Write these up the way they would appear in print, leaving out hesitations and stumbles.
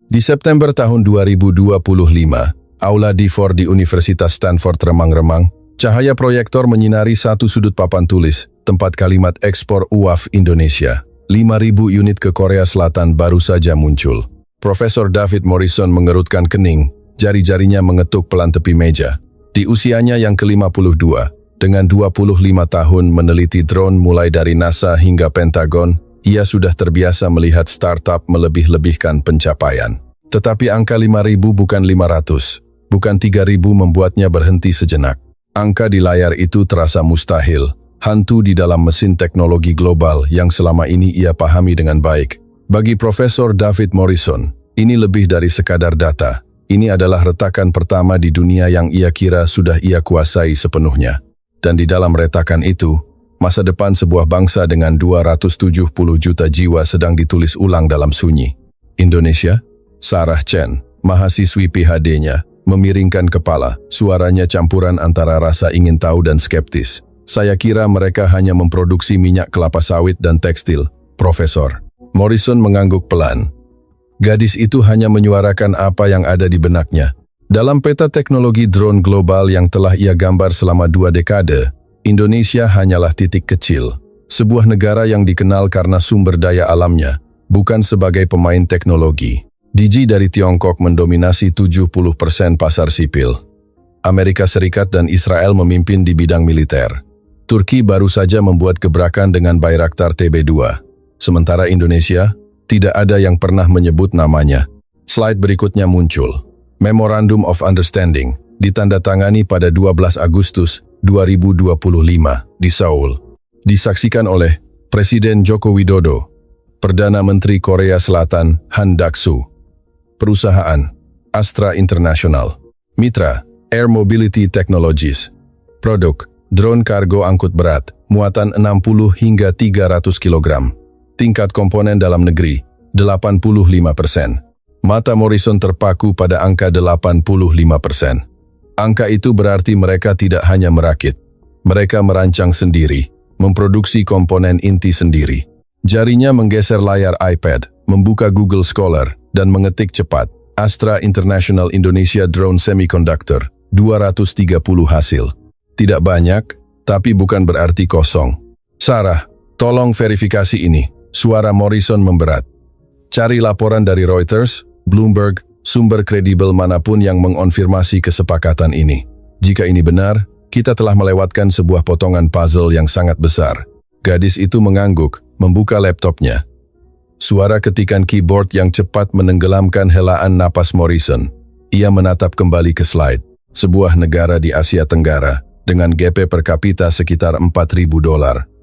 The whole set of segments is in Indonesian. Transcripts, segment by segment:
Di September tahun 2025, Aula D4 di Universitas Stanford remang-remang, cahaya proyektor menyinari satu sudut papan tulis, tempat kalimat ekspor UAF Indonesia. 5.000 unit ke Korea Selatan baru saja muncul. Profesor David Morrison mengerutkan kening, jari-jarinya mengetuk pelan tepi meja. Di usianya yang ke-52, dengan 25 tahun meneliti drone mulai dari NASA hingga Pentagon, ia sudah terbiasa melihat startup melebih-lebihkan pencapaian. Tetapi angka 5.000 bukan 500, bukan 3.000 membuatnya berhenti sejenak. Angka di layar itu terasa mustahil, hantu di dalam mesin teknologi global yang selama ini ia pahami dengan baik. Bagi Profesor David Morrison, ini lebih dari sekadar data. Ini adalah retakan pertama di dunia yang ia kira sudah ia kuasai sepenuhnya. Dan di dalam retakan itu, masa depan sebuah bangsa dengan 270 juta jiwa sedang ditulis ulang dalam sunyi. Indonesia? Sarah Chen, mahasiswi PhD-nya, memiringkan kepala, suaranya campuran antara rasa ingin tahu dan skeptis. Saya kira mereka hanya memproduksi minyak kelapa sawit dan tekstil, Profesor. Morrison mengangguk pelan. Gadis itu hanya menyuarakan apa yang ada di benaknya. Dalam peta teknologi drone global yang telah ia gambar selama 2 dekade, Indonesia hanyalah titik kecil, sebuah negara yang dikenal karena sumber daya alamnya, bukan sebagai pemain teknologi. DG dari Tiongkok mendominasi 70% pasar sipil. Amerika Serikat dan Israel memimpin di bidang militer. Turki baru saja membuat gebrakan dengan Bayraktar TB2. Sementara Indonesia, tidak ada yang pernah menyebut namanya. Slide berikutnya muncul. Memorandum of Understanding, ditandatangani pada 12 Agustus 2025 di Seoul. Disaksikan oleh Presiden Joko Widodo, Perdana Menteri Korea Selatan Han Duck-soo, Perusahaan Astra International, Mitra Air Mobility Technologies, Produk drone kargo angkut berat, muatan 60 hingga 300 kg, tingkat komponen dalam negeri 85%. Mata Morrison terpaku pada angka 85%. Angka itu berarti mereka tidak hanya merakit. Mereka merancang sendiri, memproduksi komponen inti sendiri. Jarinya menggeser layar iPad, membuka Google Scholar, dan mengetik cepat. Astra International Indonesia Drone Semiconductor, 230 hasil. Tidak banyak, tapi bukan berarti kosong. Sarah, tolong verifikasi ini. Suara Morrison memberat. Cari laporan dari Reuters, Bloomberg, sumber kredibel manapun yang mengonfirmasi kesepakatan ini. Jika ini benar, kita telah melewatkan sebuah potongan puzzle yang sangat besar. Gadis itu mengangguk, membuka laptopnya. Suara ketikan keyboard yang cepat menenggelamkan helaan napas Morrison. Ia menatap kembali ke slide. Sebuah negara di Asia Tenggara, dengan GP per kapita sekitar $4.000,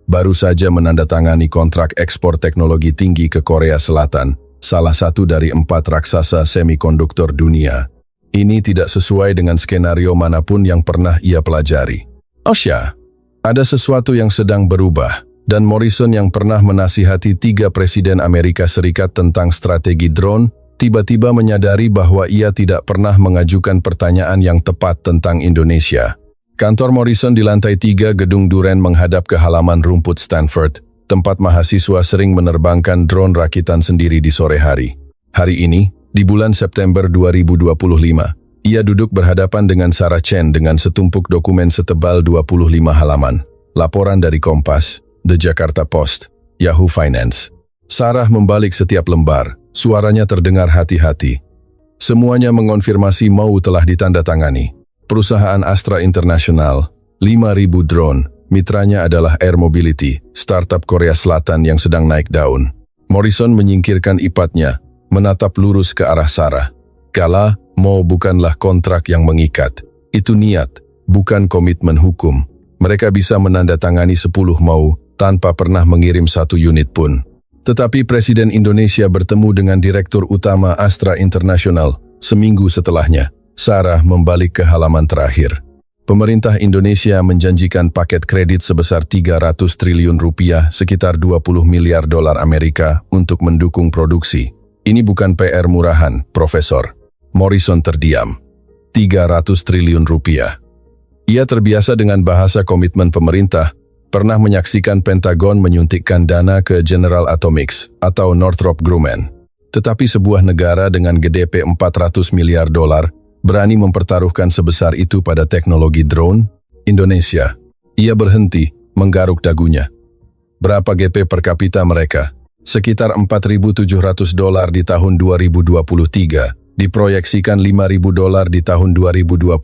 baru saja menandatangani kontrak ekspor teknologi tinggi ke Korea Selatan, salah satu dari 4 raksasa semikonduktor dunia. Ini tidak sesuai dengan skenario manapun yang pernah ia pelajari. Osha, ada sesuatu yang sedang berubah, dan Morrison yang pernah menasihati 3 presiden Amerika Serikat tentang strategi drone, tiba-tiba menyadari bahwa ia tidak pernah mengajukan pertanyaan yang tepat tentang Indonesia. Kantor Morrison di lantai 3 Gedung Duren menghadap ke halaman rumput Stanford, tempat mahasiswa sering menerbangkan drone rakitan sendiri di sore hari. Hari ini, di bulan September 2025, ia duduk berhadapan dengan Sarah Chen dengan setumpuk dokumen setebal 25 halaman. Laporan dari Kompas, The Jakarta Post, Yahoo Finance. Sarah membalik setiap lembar, suaranya terdengar hati-hati. Semuanya mengonfirmasi mau telah ditandatangani. Perusahaan Astra International, 5.000 drone, mitranya adalah Air Mobility, startup Korea Selatan yang sedang naik daun. Morrison menyingkirkan ipatnya, menatap lurus ke arah Sarah. Kala, mau bukanlah kontrak yang mengikat. Itu niat, bukan komitmen hukum. Mereka bisa menandatangani 10 mau, tanpa pernah mengirim 1 unit pun. Tetapi Presiden Indonesia bertemu dengan Direktur Utama Astra International seminggu setelahnya. Sarah membalik ke halaman terakhir. Pemerintah Indonesia menjanjikan paket kredit sebesar 300 triliun rupiah, sekitar 20 miliar dolar Amerika, untuk mendukung produksi. Ini bukan PR murahan, Profesor. Morrison terdiam. 300 triliun rupiah. Ia terbiasa dengan bahasa komitmen pemerintah, pernah menyaksikan Pentagon menyuntikkan dana ke General Atomics atau Northrop Grumman. Tetapi sebuah negara dengan GDP 400 miliar dolar berani mempertaruhkan sebesar itu pada teknologi drone? Indonesia. Ia berhenti, menggaruk dagunya. Berapa GP per kapita mereka? Sekitar 4.700 dolar di tahun 2023, diproyeksikan 5.000 dolar di tahun 2024.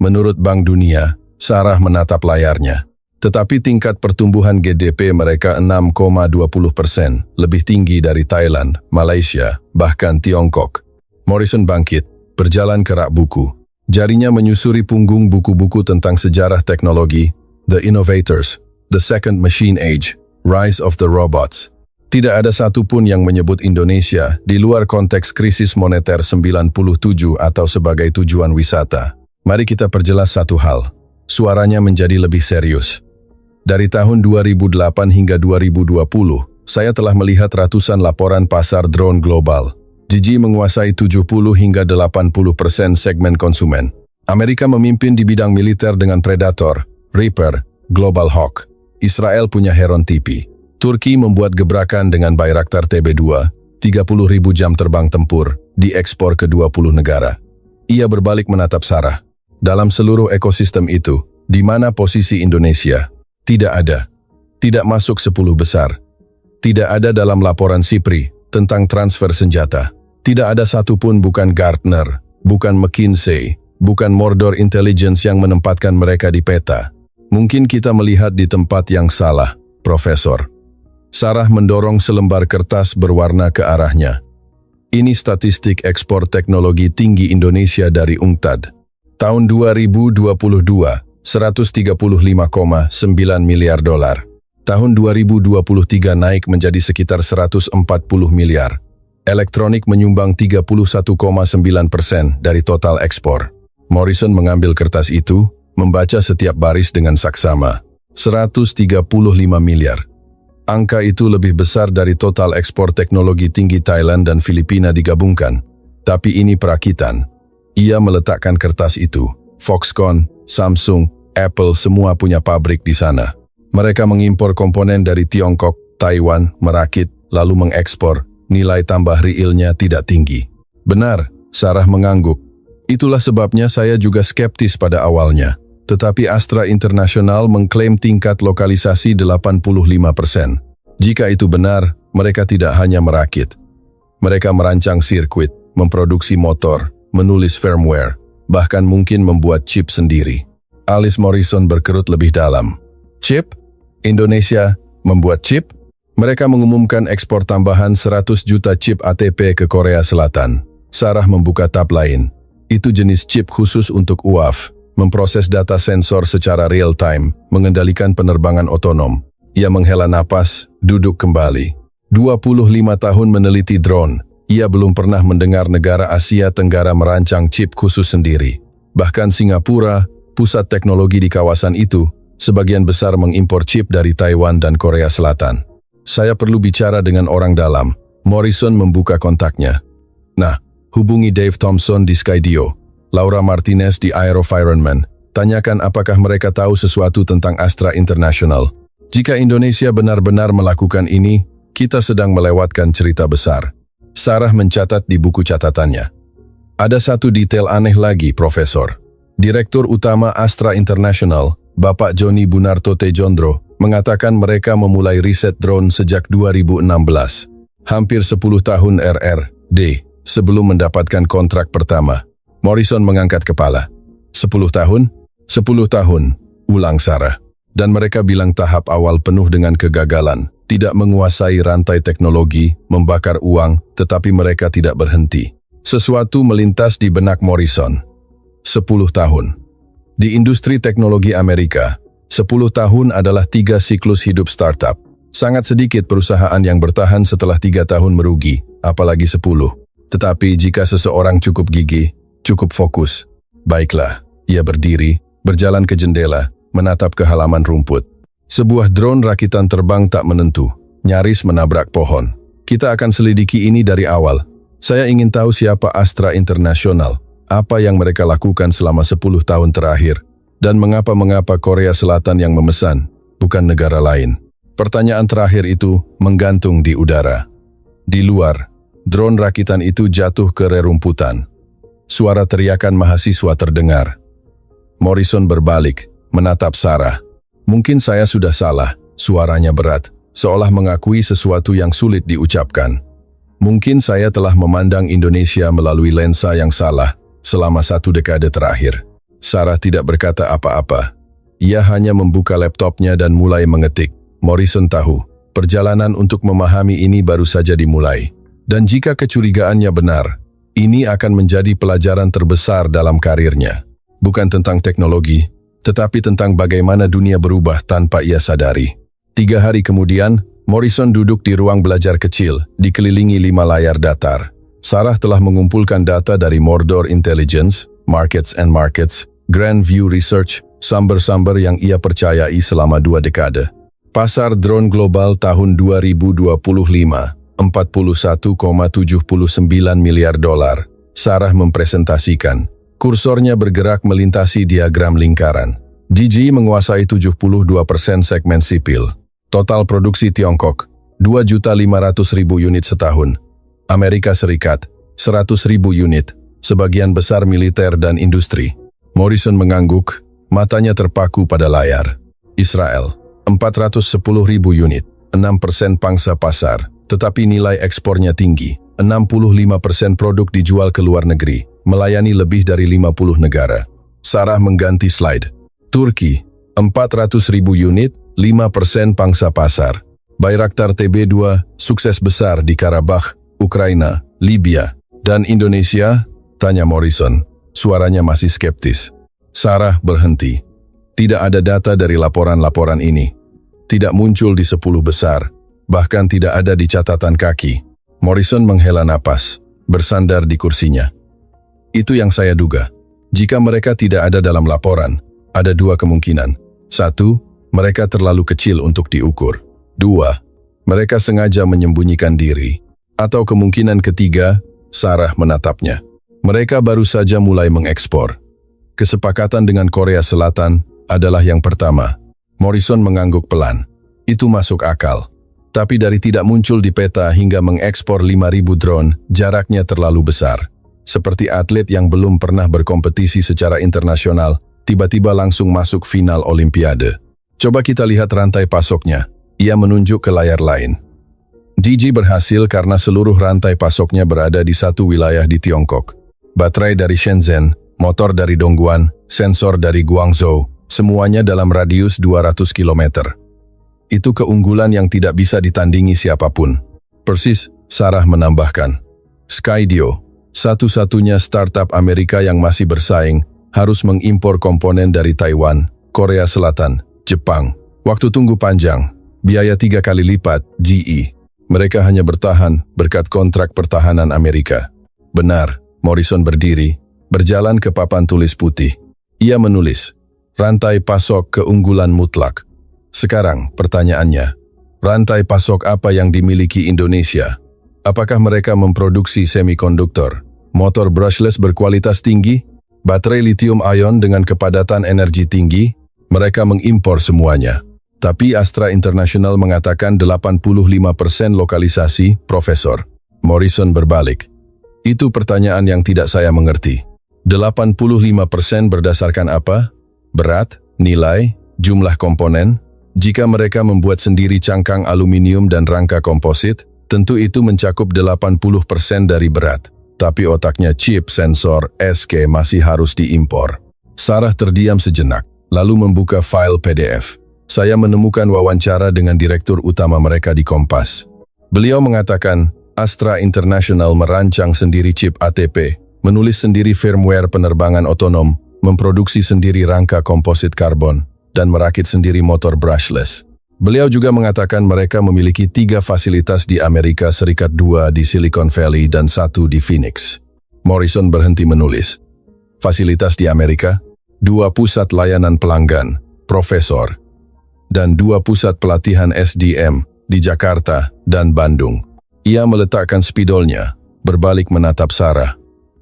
Menurut Bank Dunia, Sarah menatap layarnya. Tetapi tingkat pertumbuhan GDP mereka 6,20%, lebih tinggi dari Thailand, Malaysia, bahkan Tiongkok. Morrison bangkit, berjalan ke rak buku. Jarinya menyusuri punggung buku-buku tentang sejarah teknologi, The Innovators, The Second Machine Age, Rise of the Robots. Tidak ada satupun yang menyebut Indonesia di luar konteks krisis moneter 97 atau sebagai tujuan wisata. Mari kita perjelas satu hal. Suaranya menjadi lebih serius. Dari tahun 2008 hingga 2020, saya telah melihat ratusan laporan pasar drone global. Gigi menguasai 70 hingga 80% segmen konsumen. Amerika memimpin di bidang militer dengan Predator, Reaper, Global Hawk. Israel punya Heron TP. Turki membuat gebrakan dengan Bayraktar TB2, 30.000 jam terbang tempur, diekspor ke 20 negara. Ia berbalik menatap Sarah. Dalam seluruh ekosistem itu, di mana posisi Indonesia? Tidak ada. Tidak masuk 10 besar. Tidak ada dalam laporan SIPRI tentang transfer senjata. Tidak ada satupun bukan Gartner, bukan McKinsey, bukan Mordor Intelligence yang menempatkan mereka di peta. Mungkin kita melihat di tempat yang salah, Profesor. Sarah mendorong selembar kertas berwarna ke arahnya. Ini statistik ekspor teknologi tinggi Indonesia dari UNCTAD. Tahun 2022, 135,9 miliar dolar. Tahun 2023 naik menjadi sekitar 140 miliar. Elektronik menyumbang 31,9% dari total ekspor. Morrison mengambil kertas itu, membaca setiap baris dengan saksama. 135 miliar. Angka itu lebih besar dari total ekspor teknologi tinggi Thailand dan Filipina digabungkan. Tapi ini perakitan. Ia meletakkan kertas itu. Foxconn, Samsung, Apple semua punya pabrik di sana. Mereka mengimpor komponen dari Tiongkok, Taiwan, merakit, lalu mengekspor. Nilai tambah realnya tidak tinggi. Benar, Sarah mengangguk. Itulah sebabnya saya juga skeptis pada awalnya. Tetapi Astra International mengklaim tingkat lokalisasi 85%. Jika itu benar, mereka tidak hanya merakit. Mereka merancang sirkuit, memproduksi motor, menulis firmware, bahkan mungkin membuat chip sendiri. Alis Morrison berkerut lebih dalam. Chip? Indonesia membuat chip? Mereka mengumumkan ekspor tambahan 100 juta chip ATP ke Korea Selatan. Sarah membuka tab lain. Itu jenis chip khusus untuk UAV. Memproses data sensor secara real-time, mengendalikan penerbangan otonom. Ia menghela napas, duduk kembali. 25 tahun meneliti drone, ia belum pernah mendengar negara Asia Tenggara merancang chip khusus sendiri. Bahkan Singapura, pusat teknologi di kawasan itu, sebagian besar mengimpor chip dari Taiwan dan Korea Selatan. Saya perlu bicara dengan orang dalam. Morrison membuka kontaknya. Nah, hubungi Dave Thompson di Skydio. Laura Martinez di Aerofireman. Tanyakan apakah mereka tahu sesuatu tentang Astra International. Jika Indonesia benar-benar melakukan ini, kita sedang melewatkan cerita besar. Sarah mencatat di buku catatannya. Ada satu detail aneh lagi, Profesor. Direktur utama Astra International, Bapak Joni Bunarto Tejondro, mengatakan mereka memulai riset drone sejak 2016. Hampir 10 tahun RRD, sebelum mendapatkan kontrak pertama. Morrison mengangkat kepala. 10 tahun? 10 tahun, ulang Sarah. Dan mereka bilang tahap awal penuh dengan kegagalan. Tidak menguasai rantai teknologi, membakar uang, tetapi mereka tidak berhenti. Sesuatu melintas di benak Morrison. 10 tahun. Di industri teknologi Amerika, 10 tahun adalah 3 siklus hidup startup. Sangat sedikit perusahaan yang bertahan setelah 3 tahun merugi, apalagi 10. Tetapi jika seseorang cukup gigih, cukup fokus. Baiklah, ia berdiri, berjalan ke jendela, menatap ke halaman rumput. Sebuah drone rakitan terbang tak menentu, nyaris menabrak pohon. Kita akan selidiki ini dari awal. Saya ingin tahu siapa Astra International, apa yang mereka lakukan selama 10 tahun terakhir, dan mengapa Korea Selatan yang memesan, bukan negara lain. Pertanyaan terakhir itu menggantung di udara. Di luar, Drone rakitan itu jatuh ke rerumputan. Suara teriakan mahasiswa terdengar. Morrison berbalik, menatap Sarah. Mungkin saya sudah salah, suaranya berat, seolah mengakui sesuatu yang sulit diucapkan. Mungkin saya telah memandang Indonesia melalui lensa yang salah selama 1 dekade terakhir. Sarah tidak berkata apa-apa. Ia hanya membuka laptopnya dan mulai mengetik. Morrison tahu, perjalanan untuk memahami ini baru saja dimulai. Dan jika kecurigaannya benar, ini akan menjadi pelajaran terbesar dalam karirnya. Bukan tentang teknologi, tetapi tentang bagaimana dunia berubah tanpa ia sadari. 3 hari kemudian, Morrison duduk di ruang belajar kecil, dikelilingi 5 layar datar. Sarah telah mengumpulkan data dari Mordor Intelligence, Markets and Markets, Grand View Research, sumber-sumber yang ia percayai selama 2 dekade. Pasar drone global tahun 2025, 41,79 miliar dolar. Sarah mempresentasikan. Kursornya bergerak melintasi diagram lingkaran. DJI menguasai 72% segmen sipil. Total produksi Tiongkok, 2.500.000 unit setahun. Amerika Serikat, 100.000 unit, sebagian besar militer dan industri. Morrison mengangguk, matanya terpaku pada layar. Israel, 410.000 unit, 6% pangsa pasar, tetapi nilai ekspornya tinggi. 65% produk dijual ke luar negeri, melayani lebih dari 50 negara. Sarah mengganti slide. Turki, 400.000 unit, 5% pangsa pasar. Bayraktar TB2 sukses besar di Karabakh, Ukraina, Libya, dan Indonesia? Tanya Morrison. Suaranya masih skeptis. Sarah berhenti. Tidak ada data dari laporan-laporan ini. Tidak muncul di 10 besar, bahkan tidak ada di catatan kaki. Morrison menghela napas, bersandar di kursinya. Itu yang saya duga. Jika mereka tidak ada dalam laporan, ada 2 kemungkinan. 1, mereka terlalu kecil untuk diukur. 2, mereka sengaja menyembunyikan diri. Atau kemungkinan ketiga, Sarah menatapnya. Mereka baru saja mulai mengekspor. Kesepakatan dengan Korea Selatan adalah yang pertama. Morrison mengangguk pelan. Itu masuk akal. Tapi dari tidak muncul di peta hingga mengekspor 5.000 drone, jaraknya terlalu besar. Seperti atlet yang belum pernah berkompetisi secara internasional, tiba-tiba langsung masuk final Olimpiade. Coba kita lihat rantai pasoknya. Ia menunjuk ke layar lain. DJI berhasil karena seluruh rantai pasoknya berada di satu wilayah di Tiongkok. Baterai dari Shenzhen, motor dari Dongguan, sensor dari Guangzhou, semuanya dalam radius 200 km. Itu keunggulan yang tidak bisa ditandingi siapapun. Persis, Sarah menambahkan. Skydio, satu-satunya startup Amerika yang masih bersaing, harus mengimpor komponen dari Taiwan, Korea Selatan, Jepang. Waktu tunggu panjang, biaya 3 kali lipat, GE. Mereka hanya bertahan berkat kontrak pertahanan Amerika. Benar, Morrison berdiri, berjalan ke papan tulis putih. Ia menulis, rantai pasok keunggulan mutlak. Sekarang, pertanyaannya, rantai pasok apa yang dimiliki Indonesia? Apakah mereka memproduksi semikonduktor, motor brushless berkualitas tinggi, baterai lithium-ion dengan kepadatan energi tinggi? Mereka mengimpor semuanya. Tapi Astra International mengatakan 85% lokalisasi, Profesor. Morrison berbalik. Itu pertanyaan yang tidak saya mengerti. 85% berdasarkan apa? Berat, nilai, jumlah komponen? Jika mereka membuat sendiri cangkang aluminium dan rangka komposit, tentu itu mencakup 80% dari berat. Tapi otaknya chip, sensor, SK masih harus diimpor. Sarah terdiam sejenak, lalu membuka file PDF. Saya menemukan wawancara dengan direktur utama mereka di Kompas. Beliau mengatakan, Astra International merancang sendiri chip ATP, menulis sendiri firmware penerbangan otonom, memproduksi sendiri rangka komposit karbon, dan merakit sendiri motor brushless. Beliau juga mengatakan mereka memiliki 3 fasilitas di Amerika Serikat, 2 di Silicon Valley dan 1 di Phoenix. Morrison berhenti menulis. Fasilitas di Amerika, 2 pusat layanan pelanggan, Profesor, dan 2 pusat pelatihan SDM di Jakarta dan Bandung. Ia meletakkan spidolnya, berbalik menatap Sarah.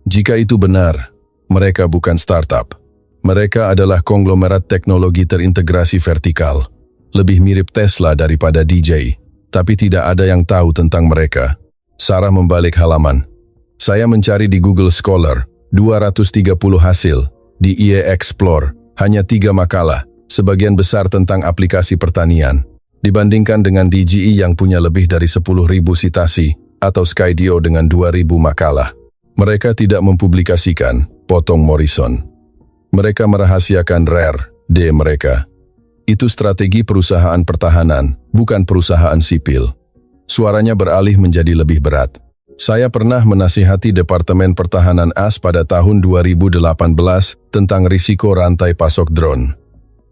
Jika itu benar, mereka bukan startup. Mereka adalah konglomerat teknologi terintegrasi vertikal. Lebih mirip Tesla daripada DJI, tapi tidak ada yang tahu tentang mereka. Sarah membalik halaman. Saya mencari di Google Scholar, 230 hasil. Di IE Explore, hanya 3 makalah, sebagian besar tentang aplikasi pertanian. Dibandingkan dengan DGE yang punya lebih dari 10.000 sitasi, atau Skydio dengan 2.000 makalah. Mereka tidak mempublikasikan, potong Morrison. Mereka merahasiakan rare D mereka. Itu strategi perusahaan pertahanan, bukan perusahaan sipil. Suaranya beralih menjadi lebih berat. Saya pernah menasihati Departemen Pertahanan AS pada tahun 2018 tentang risiko rantai pasok drone.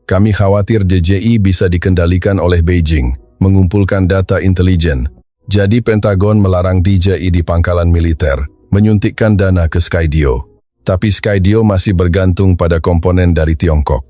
Kami khawatir DJI bisa dikendalikan oleh Beijing, mengumpulkan data intelijen. Jadi Pentagon melarang DJI di pangkalan militer, menyuntikkan dana ke Skydio. Tapi Skydio masih bergantung pada komponen dari Tiongkok.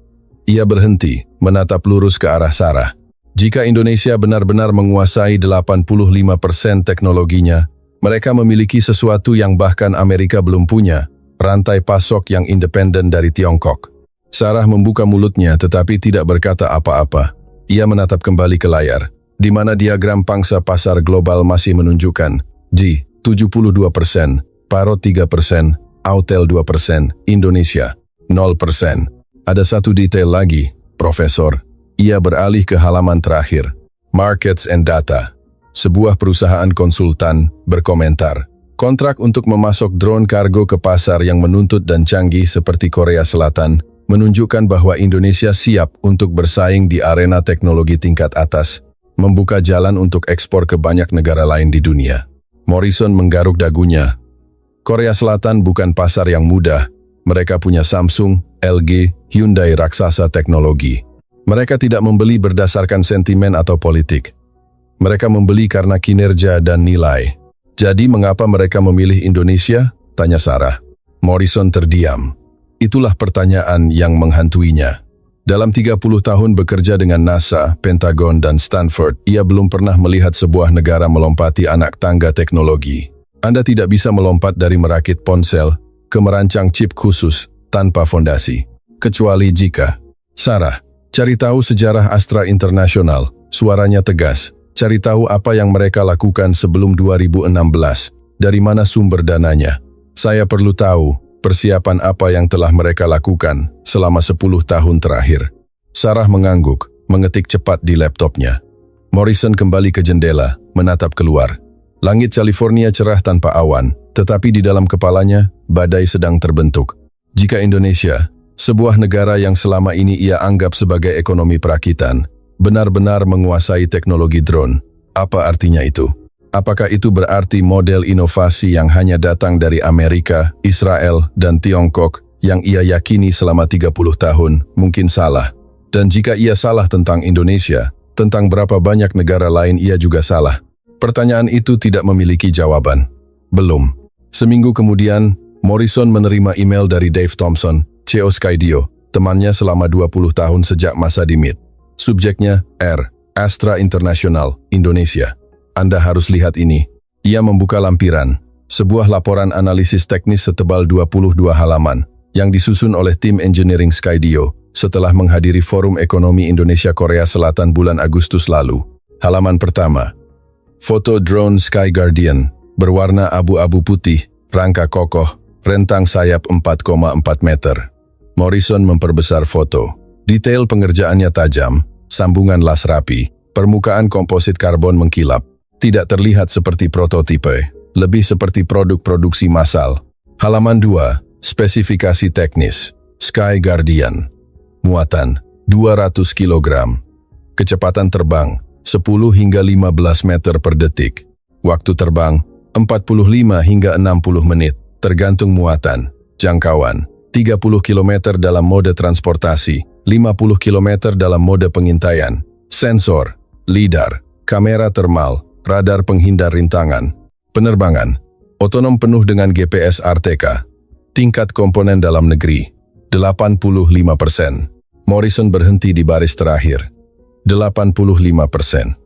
Ia berhenti, menatap lurus ke arah Sarah. Jika Indonesia benar-benar menguasai 85% teknologinya, mereka memiliki sesuatu yang bahkan Amerika belum punya, rantai pasok yang independen dari Tiongkok. Sarah membuka mulutnya tetapi tidak berkata apa-apa. Ia menatap kembali ke layar, di mana diagram pangsa pasar global masih menunjukkan G 72%, Paro 3%, Autel 2%, Indonesia 0%. Ada satu detail lagi, Profesor. Ia beralih ke halaman terakhir. Markets and Data. Sebuah perusahaan konsultan berkomentar. Kontrak untuk memasok drone kargo ke pasar yang menuntut dan canggih seperti Korea Selatan menunjukkan bahwa Indonesia siap untuk bersaing di arena teknologi tingkat atas, membuka jalan untuk ekspor ke banyak negara lain di dunia. Morrison menggaruk dagunya. Korea Selatan bukan pasar yang mudah. Mereka punya Samsung, LG, Hyundai raksasa teknologi. Mereka tidak membeli berdasarkan sentimen atau politik. Mereka membeli karena kinerja dan nilai. Jadi mengapa mereka memilih Indonesia? Tanya Sarah. Morrison terdiam. Itulah pertanyaan yang menghantuinya. Dalam 30 tahun bekerja dengan NASA, Pentagon, dan Stanford, ia belum pernah melihat sebuah negara melompati anak tangga teknologi. Anda tidak bisa melompat dari merakit ponsel ke merancang chip khusus tanpa fondasi. Kecuali jika. Sarah, cari tahu sejarah Astra International. Suaranya tegas. Cari tahu apa yang mereka lakukan sebelum 2016. Dari mana sumber dananya. Saya perlu tahu persiapan apa yang telah mereka lakukan selama 10 tahun terakhir. Sarah mengangguk, mengetik cepat di laptopnya. Morrison kembali ke jendela, menatap keluar. Langit California cerah tanpa awan, tetapi di dalam kepalanya, badai sedang terbentuk. Jika Indonesia, sebuah negara yang selama ini ia anggap sebagai ekonomi perakitan, benar-benar menguasai teknologi drone, apa artinya itu? Apakah itu berarti model inovasi yang hanya datang dari Amerika, Israel, dan Tiongkok yang ia yakini selama 30 tahun mungkin salah? Dan jika ia salah tentang Indonesia, tentang berapa banyak negara lain ia juga salah? Pertanyaan itu tidak memiliki jawaban. Belum. Seminggu kemudian, Morrison menerima email dari Dave Thompson, CEO Skydio, temannya selama 20 tahun sejak masa di MIT. Subjeknya, R. Astra International, Indonesia. Anda harus lihat ini. Ia membuka lampiran, sebuah laporan analisis teknis setebal 22 halaman, yang disusun oleh tim engineering Skydio, setelah menghadiri Forum Ekonomi Indonesia Korea Selatan bulan Agustus lalu. Halaman pertama. Foto drone Sky Guardian, berwarna abu-abu putih, rangka kokoh, rentang sayap 4,4 meter. Morrison memperbesar foto. Detail pengerjaannya tajam, sambungan las rapi, permukaan komposit karbon mengkilap. Tidak terlihat seperti prototipe, lebih seperti produk produksi massal. Halaman 2, spesifikasi teknis. Sky Guardian. Muatan, 200 kg. Kecepatan terbang, 10 hingga 15 meter per detik. Waktu terbang, 45 hingga 60 menit, tergantung muatan. Jangkauan, 30 km dalam mode transportasi, 50 km dalam mode pengintaian. Sensor, lidar, kamera termal, radar penghindar rintangan. Penerbangan, otonom penuh dengan GPS RTK. Tingkat komponen dalam negeri, 85%. Morrison berhenti di baris terakhir. 85%.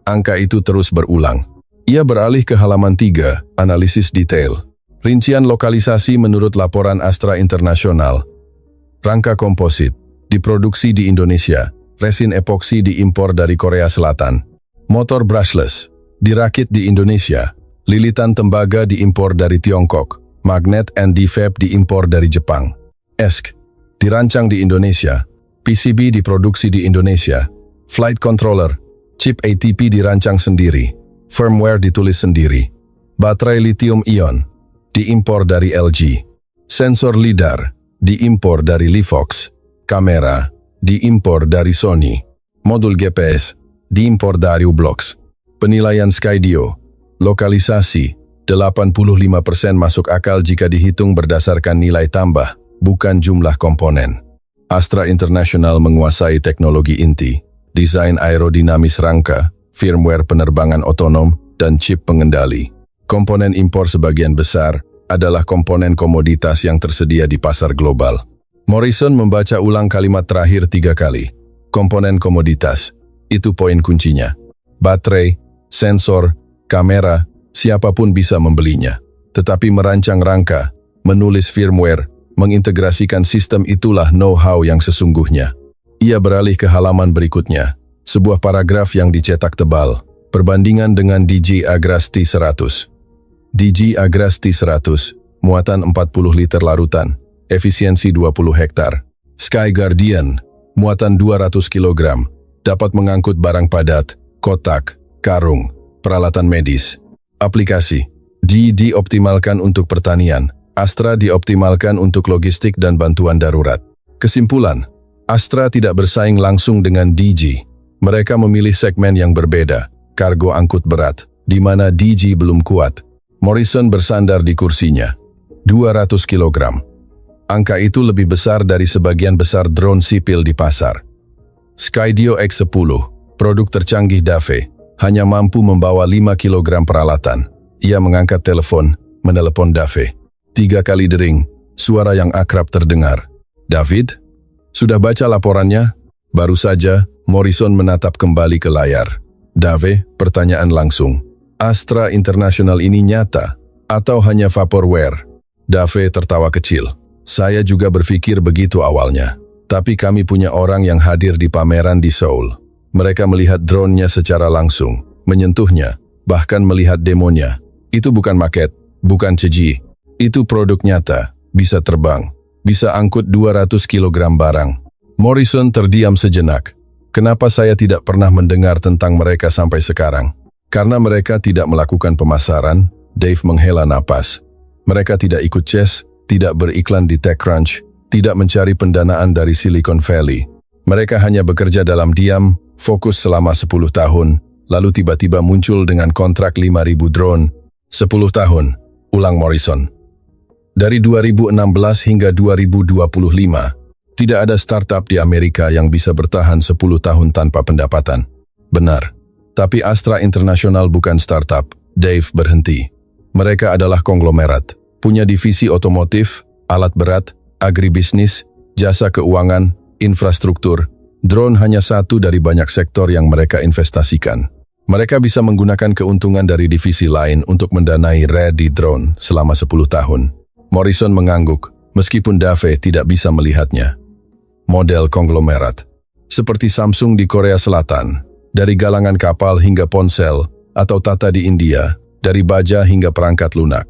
Angka itu terus berulang. Ia beralih ke halaman 3, analisis detail. Rincian lokalisasi menurut laporan Astra International. Rangka komposit, diproduksi di Indonesia. Resin epoksi diimpor dari Korea Selatan. Motor brushless, dirakit di Indonesia. Lilitan tembaga diimpor dari Tiongkok. Magnet and defab diimpor dari Jepang. ESC dirancang di Indonesia. PCB diproduksi di Indonesia. Flight controller, chip ATP dirancang sendiri. Firmware ditulis sendiri. Baterai lithium-ion diimpor dari LG. Sensor LiDAR diimpor dari Lifox. Kamera diimpor dari Sony. Modul GPS diimpor dari U-Blox. Penilaian Skydio. Lokalisasi 85% masuk akal jika dihitung berdasarkan nilai tambah, bukan jumlah komponen. Astra International menguasai teknologi inti, desain aerodinamis rangka, firmware penerbangan otonom, dan chip pengendali. Komponen impor sebagian besar adalah komponen komoditas yang tersedia di pasar global. Morrison membaca ulang kalimat terakhir 3 kali. Komponen komoditas, itu poin kuncinya. Baterai, sensor, kamera, siapapun bisa membelinya. Tetapi merancang rangka, menulis firmware, mengintegrasikan sistem itulah know-how yang sesungguhnya. Ia beralih ke halaman berikutnya. Sebuah paragraf yang dicetak tebal. Perbandingan dengan DG Agrasti 100. DG Agrasti 100, muatan 40 liter larutan, efisiensi 20 hektar. Sky Guardian, muatan 200 kg, dapat mengangkut barang padat, kotak, karung, peralatan medis. Aplikasi, dioptimalkan untuk pertanian, Astra dioptimalkan untuk logistik dan bantuan darurat. Kesimpulan, Astra tidak bersaing langsung dengan DG. Mereka memilih segmen yang berbeda, kargo angkut berat, di mana DG belum kuat. Morrison bersandar di kursinya. 200 kg. Angka itu lebih besar dari sebagian besar drone sipil di pasar. Skydio X10, produk tercanggih Dave, hanya mampu membawa 5 kg peralatan. Ia mengangkat telepon, menelepon Dave. 3 kali dering, suara yang akrab terdengar. David? Sudah baca laporannya? Baru saja, Morrison menatap kembali ke layar. Dave, pertanyaan langsung. Astra International ini nyata, atau hanya vaporware? Dave tertawa kecil. Saya juga berpikir begitu awalnya. Tapi kami punya orang yang hadir di pameran di Seoul. Mereka melihat drone-nya secara langsung, menyentuhnya, bahkan melihat demonya. Itu bukan maket, bukan CG. Itu produk nyata, bisa terbang, bisa angkut 200 kg barang. Morrison terdiam sejenak. Kenapa saya tidak pernah mendengar tentang mereka sampai sekarang? Karena mereka tidak melakukan pemasaran, Dave menghela napas. Mereka tidak ikut chess, tidak beriklan di TechCrunch, tidak mencari pendanaan dari Silicon Valley. Mereka hanya bekerja dalam diam, fokus selama 10 tahun, lalu tiba-tiba muncul dengan kontrak 5.000 drone. 10 tahun, ulang Morrison. Dari 2016 hingga 2025, tidak ada startup di Amerika yang bisa bertahan 10 tahun tanpa pendapatan. Benar. Tapi Astra International bukan startup. Dave berhenti. Mereka adalah konglomerat. Punya divisi otomotif, alat berat, agribisnis, jasa keuangan, infrastruktur. Drone hanya satu dari banyak sektor yang mereka investasikan. Mereka bisa menggunakan keuntungan dari divisi lain untuk mendanai Ready Drone selama 10 tahun. Morrison mengangguk, meskipun Dave tidak bisa melihatnya. Model konglomerat. Seperti Samsung di Korea Selatan, dari galangan kapal hingga ponsel, atau Tata di India, dari baja hingga perangkat lunak.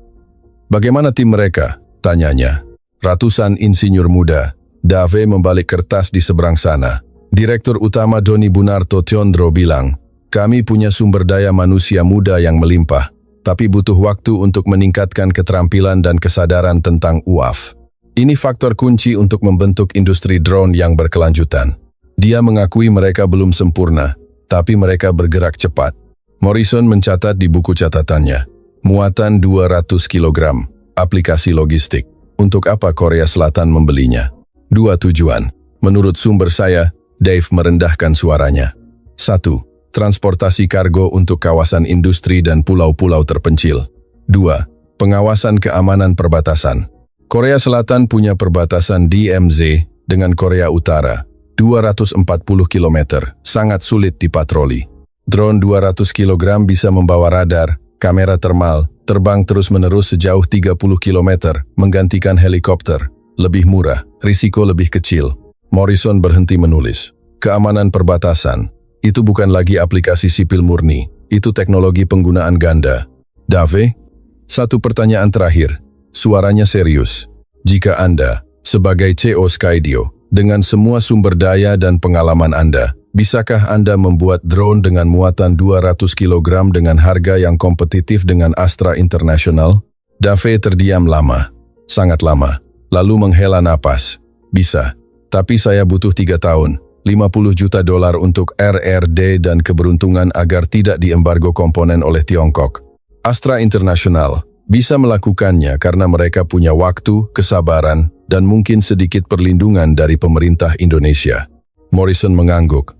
Bagaimana tim mereka? Tanyanya. Ratusan insinyur muda. Dave membalik kertas di seberang sana. Direktur utama Doni Bunarto Tiondro bilang, kami punya sumber daya manusia muda yang melimpah, tapi butuh waktu untuk meningkatkan keterampilan dan kesadaran tentang UAV. Ini faktor kunci untuk membentuk industri drone yang berkelanjutan. Dia mengakui mereka belum sempurna, tapi mereka bergerak cepat. Morrison mencatat di buku catatannya, muatan 200 kg, aplikasi logistik. Untuk apa Korea Selatan membelinya? 2 tujuan. Menurut sumber saya, Dave merendahkan suaranya. 1. Transportasi kargo untuk kawasan industri dan pulau-pulau terpencil. 2. Pengawasan keamanan perbatasan. Korea Selatan punya perbatasan DMZ dengan Korea Utara, 240 km, sangat sulit dipatroli. Drone 200 kg bisa membawa radar, kamera termal, terbang terus-menerus sejauh 30 km, menggantikan helikopter. Lebih murah, risiko lebih kecil. Morrison berhenti menulis. Keamanan perbatasan. Itu bukan lagi aplikasi sipil murni. Itu teknologi penggunaan ganda. Dave? Satu pertanyaan terakhir. Suaranya serius. Jika Anda, sebagai CEO Skydio, dengan semua sumber daya dan pengalaman Anda, bisakah Anda membuat drone dengan muatan 200 kg dengan harga yang kompetitif dengan Astra International? Dave terdiam lama. Sangat lama. Lalu menghela napas. Bisa. Tapi saya butuh 3 tahun. 50 juta dolar untuk RRD dan keberuntungan agar tidak diembargo komponen oleh Tiongkok. Astra International bisa melakukannya karena mereka punya waktu, kesabaran, dan mungkin sedikit perlindungan dari pemerintah Indonesia. Morrison mengangguk.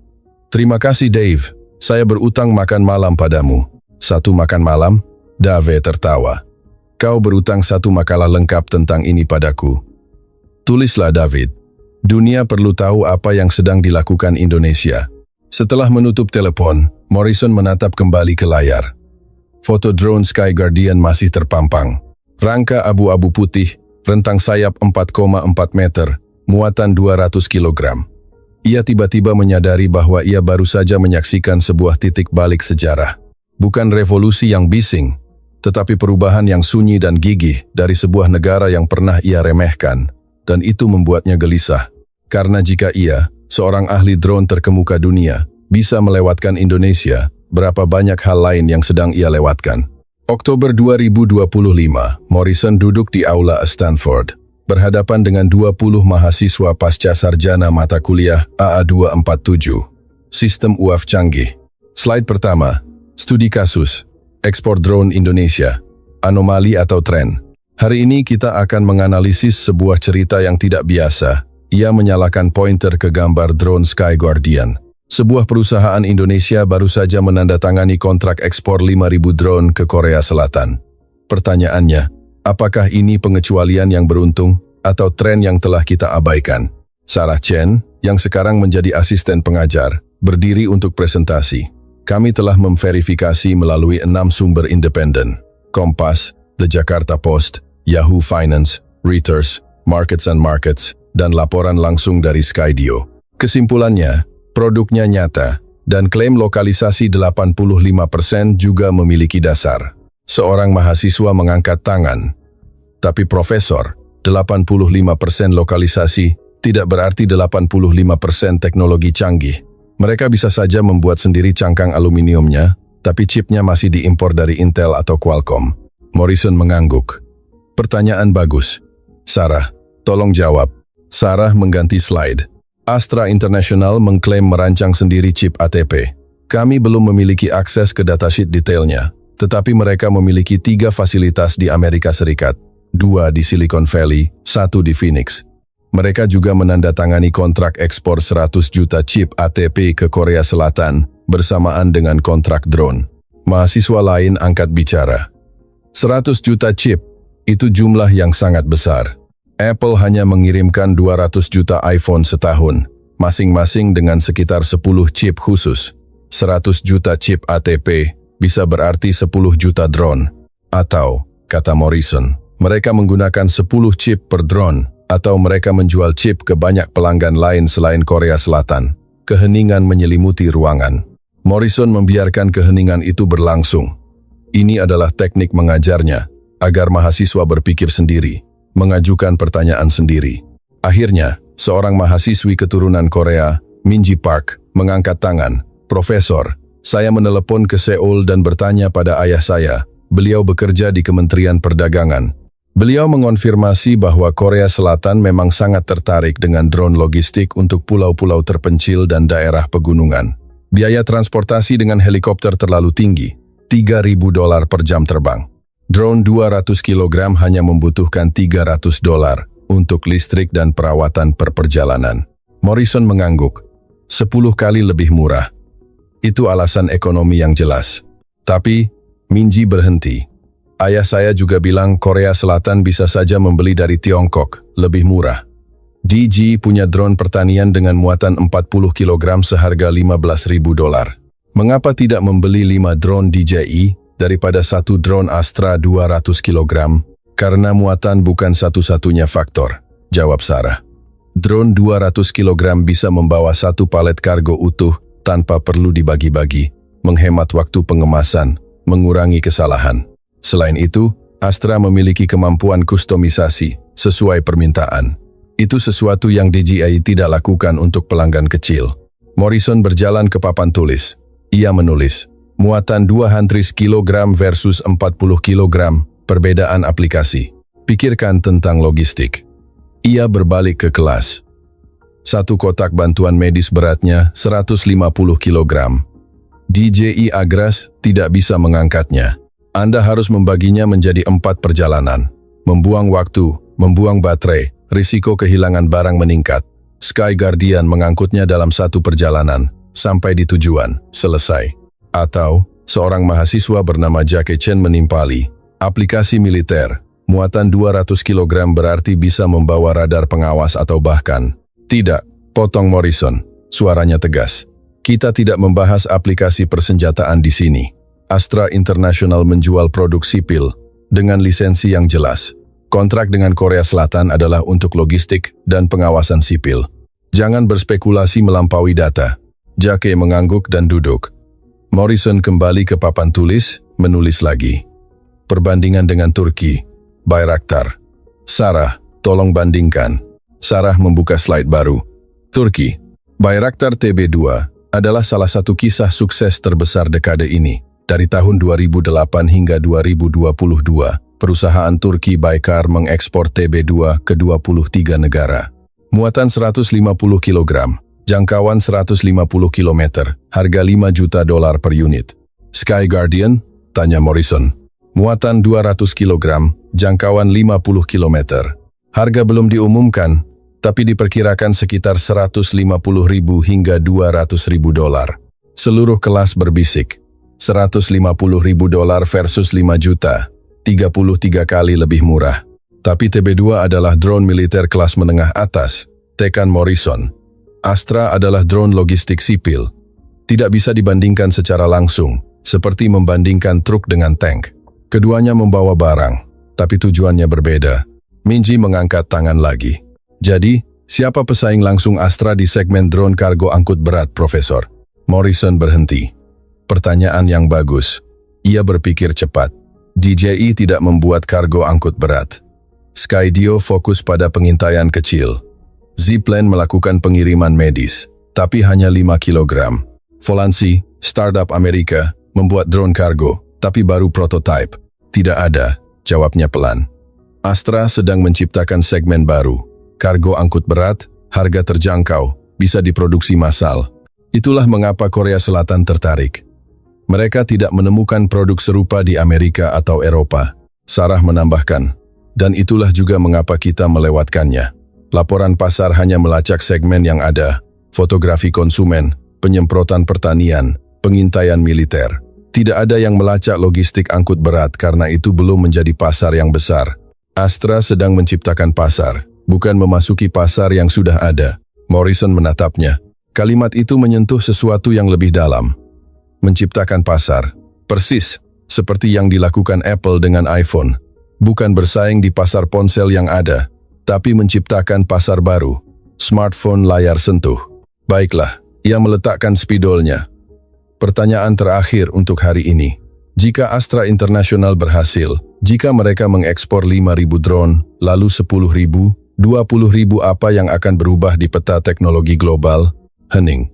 Terima kasih Dave, saya berutang makan malam padamu. 1 makan malam? Dave tertawa. Kau berutang 1 makalah lengkap tentang ini padaku. Tulislah David. Dunia perlu tahu apa yang sedang dilakukan Indonesia. Setelah menutup telepon, Morrison menatap kembali ke layar. Foto drone Sky Guardian masih terpampang. Rangka abu-abu putih, rentang sayap 4,4 meter, muatan 200 kg. Ia tiba-tiba menyadari bahwa ia baru saja menyaksikan sebuah titik balik sejarah. Bukan revolusi yang bising, tetapi perubahan yang sunyi dan gigih dari sebuah negara yang pernah ia remehkan. Dan itu membuatnya gelisah. Karena jika ia, seorang ahli drone terkemuka dunia, bisa melewatkan Indonesia, berapa banyak hal lain yang sedang ia lewatkan. Oktober 2025, Morrison duduk di aula Stanford, berhadapan dengan 20 mahasiswa pasca sarjana mata kuliah AA247. Sistem UAV canggih. Slide pertama, studi kasus, ekspor drone Indonesia, anomali atau tren. Hari ini kita akan menganalisis sebuah cerita yang tidak biasa. Ia menyalakan pointer ke gambar drone Sky Guardian. Sebuah perusahaan Indonesia baru saja menandatangani kontrak ekspor 5.000 drone ke Korea Selatan. Pertanyaannya, apakah ini pengecualian yang beruntung atau tren yang telah kita abaikan? Sarah Chen, yang sekarang menjadi asisten pengajar, berdiri untuk presentasi. Kami telah memverifikasi melalui 6 sumber independen. Kompas, The Jakarta Post, Yahoo Finance, Reuters, Markets and Markets, dan laporan langsung dari Skydio. Kesimpulannya, produknya nyata, dan klaim lokalisasi 85% juga memiliki dasar. Seorang mahasiswa mengangkat tangan. Tapi Profesor, 85% lokalisasi tidak berarti 85% teknologi canggih. Mereka bisa saja membuat sendiri cangkang aluminiumnya, tapi chipnya masih diimpor dari Intel atau Qualcomm. Morrison mengangguk. Pertanyaan bagus. Sarah, tolong jawab. Sarah mengganti slide. Astra International mengklaim merancang sendiri chip ATP. Kami belum memiliki akses ke datasheet detailnya, tetapi mereka memiliki 3 fasilitas di Amerika Serikat, 2 di Silicon Valley, 1 di Phoenix. Mereka juga menandatangani kontrak ekspor 100 juta chip ATP ke Korea Selatan bersamaan dengan kontrak drone. Mahasiswa lain angkat bicara. 100 juta chip, itu jumlah yang sangat besar. Apple hanya mengirimkan 200 juta iPhone setahun, masing-masing dengan sekitar 10 chip khusus. 100 juta chip ATP bisa berarti 10 juta drone. Atau, kata Morrison, mereka menggunakan 10 chip per drone, atau mereka menjual chip ke banyak pelanggan lain selain Korea Selatan. Keheningan menyelimuti ruangan. Morrison membiarkan keheningan itu berlangsung. Ini adalah teknik mengajarnya, agar mahasiswa berpikir sendiri, mengajukan pertanyaan sendiri. Akhirnya, seorang mahasiswi keturunan Korea, Minji Park, mengangkat tangan. Profesor, saya menelepon ke Seoul dan bertanya pada ayah saya. Beliau bekerja di Kementerian Perdagangan. Beliau mengonfirmasi bahwa Korea Selatan memang sangat tertarik dengan drone logistik untuk pulau-pulau terpencil dan daerah pegunungan. Biaya transportasi dengan helikopter terlalu tinggi, $3.000 per jam terbang. Drone 200 kg hanya membutuhkan $300 untuk listrik dan perawatan per perjalanan. Morrison mengangguk. 10 kali lebih murah. Itu alasan ekonomi yang jelas. Tapi, Minji berhenti. Ayah saya juga bilang Korea Selatan bisa saja membeli dari Tiongkok, lebih murah. DG punya drone pertanian dengan muatan 40 kg seharga $15.000. Mengapa tidak membeli 5 drone DJI daripada 1 drone Astra 200 kg? Karena muatan bukan satu-satunya faktor, jawab Sarah. Drone 200 kg bisa membawa 1 palet kargo utuh tanpa perlu dibagi-bagi, menghemat waktu pengemasan, mengurangi kesalahan. Selain itu, Astra memiliki kemampuan kustomisasi sesuai permintaan. Itu sesuatu yang DJI tidak lakukan untuk pelanggan kecil. Morrison berjalan ke papan tulis. Ia menulis, muatan 2 kg versus 40 kg, perbedaan aplikasi. Pikirkan tentang logistik. Ia berbalik ke kelas. Satu kotak bantuan medis beratnya 150 kg. DJI Agras tidak bisa mengangkatnya. Anda harus membaginya menjadi 4 perjalanan. Membuang waktu, membuang baterai, risiko kehilangan barang meningkat. Sky Guardian mengangkutnya dalam satu perjalanan, sampai di tujuan, selesai. Atau, seorang mahasiswa bernama Jackie Chen menimpali. Aplikasi militer, muatan 200 kg berarti bisa membawa radar pengawas atau bahkan. Tidak, potong Morrison, suaranya tegas. Kita tidak membahas aplikasi persenjataan di sini. Astra International menjual produk sipil dengan lisensi yang jelas. Kontrak dengan Korea Selatan adalah untuk logistik dan pengawasan sipil. Jangan berspekulasi melampaui data. Jackie mengangguk dan duduk. Morrison kembali ke papan tulis, menulis lagi. Perbandingan dengan Turki, Bayraktar. Sarah, tolong bandingkan. Sarah membuka slide baru. Turki, Bayraktar TB2 adalah salah satu kisah sukses terbesar dekade ini. Dari tahun 2008 hingga 2022, perusahaan Turki Baykar mengekspor TB2 ke 23 negara. Muatan 150 kg, jangkauan 150 km, harga $5 juta per unit. Sky Guardian? Tanya Morrison. Muatan 200 kg, jangkauan 50 km. Harga belum diumumkan, tapi diperkirakan sekitar $150.000 hingga $200.000. Seluruh kelas berbisik. $150.000 versus $5 juta, 33 kali lebih murah. Tapi TB2 adalah drone militer kelas menengah atas, tekan Morrison. Astra adalah drone logistik sipil. Tidak bisa dibandingkan secara langsung, seperti membandingkan truk dengan tank. Keduanya membawa barang, tapi tujuannya berbeda. Minji mengangkat tangan lagi. Jadi, siapa pesaing langsung Astra di segmen drone kargo angkut berat, Profesor? Morrison berhenti. Pertanyaan yang bagus. Ia berpikir cepat. DJI tidak membuat kargo angkut berat. Skydio fokus pada pengintaian kecil. Zipline melakukan pengiriman medis, tapi hanya 5 kg. Volansi, startup Amerika, membuat drone kargo, tapi baru prototype. Tidak ada, jawabnya pelan. Astra sedang menciptakan segmen baru. Kargo angkut berat, harga terjangkau, bisa diproduksi massal. Itulah mengapa Korea Selatan tertarik. Mereka tidak menemukan produk serupa di Amerika atau Eropa. Sarah menambahkan, dan itulah juga mengapa kita melewatkannya. Laporan pasar hanya melacak segmen yang ada, fotografi konsumen, penyemprotan pertanian, pengintaian militer. Tidak ada yang melacak logistik angkut berat karena itu belum menjadi pasar yang besar. Astra sedang menciptakan pasar, bukan memasuki pasar yang sudah ada. Morrison menatapnya. Kalimat itu menyentuh sesuatu yang lebih dalam. Menciptakan pasar, persis seperti yang dilakukan Apple dengan iPhone. Bukan bersaing di pasar ponsel yang ada, tapi menciptakan pasar baru, smartphone layar sentuh. Baiklah, ia meletakkan spidolnya. Pertanyaan terakhir untuk hari ini. Jika Astra International berhasil, jika mereka mengekspor 5.000 drone, lalu 10.000, 20.000 apa yang akan berubah di peta teknologi global? Hening.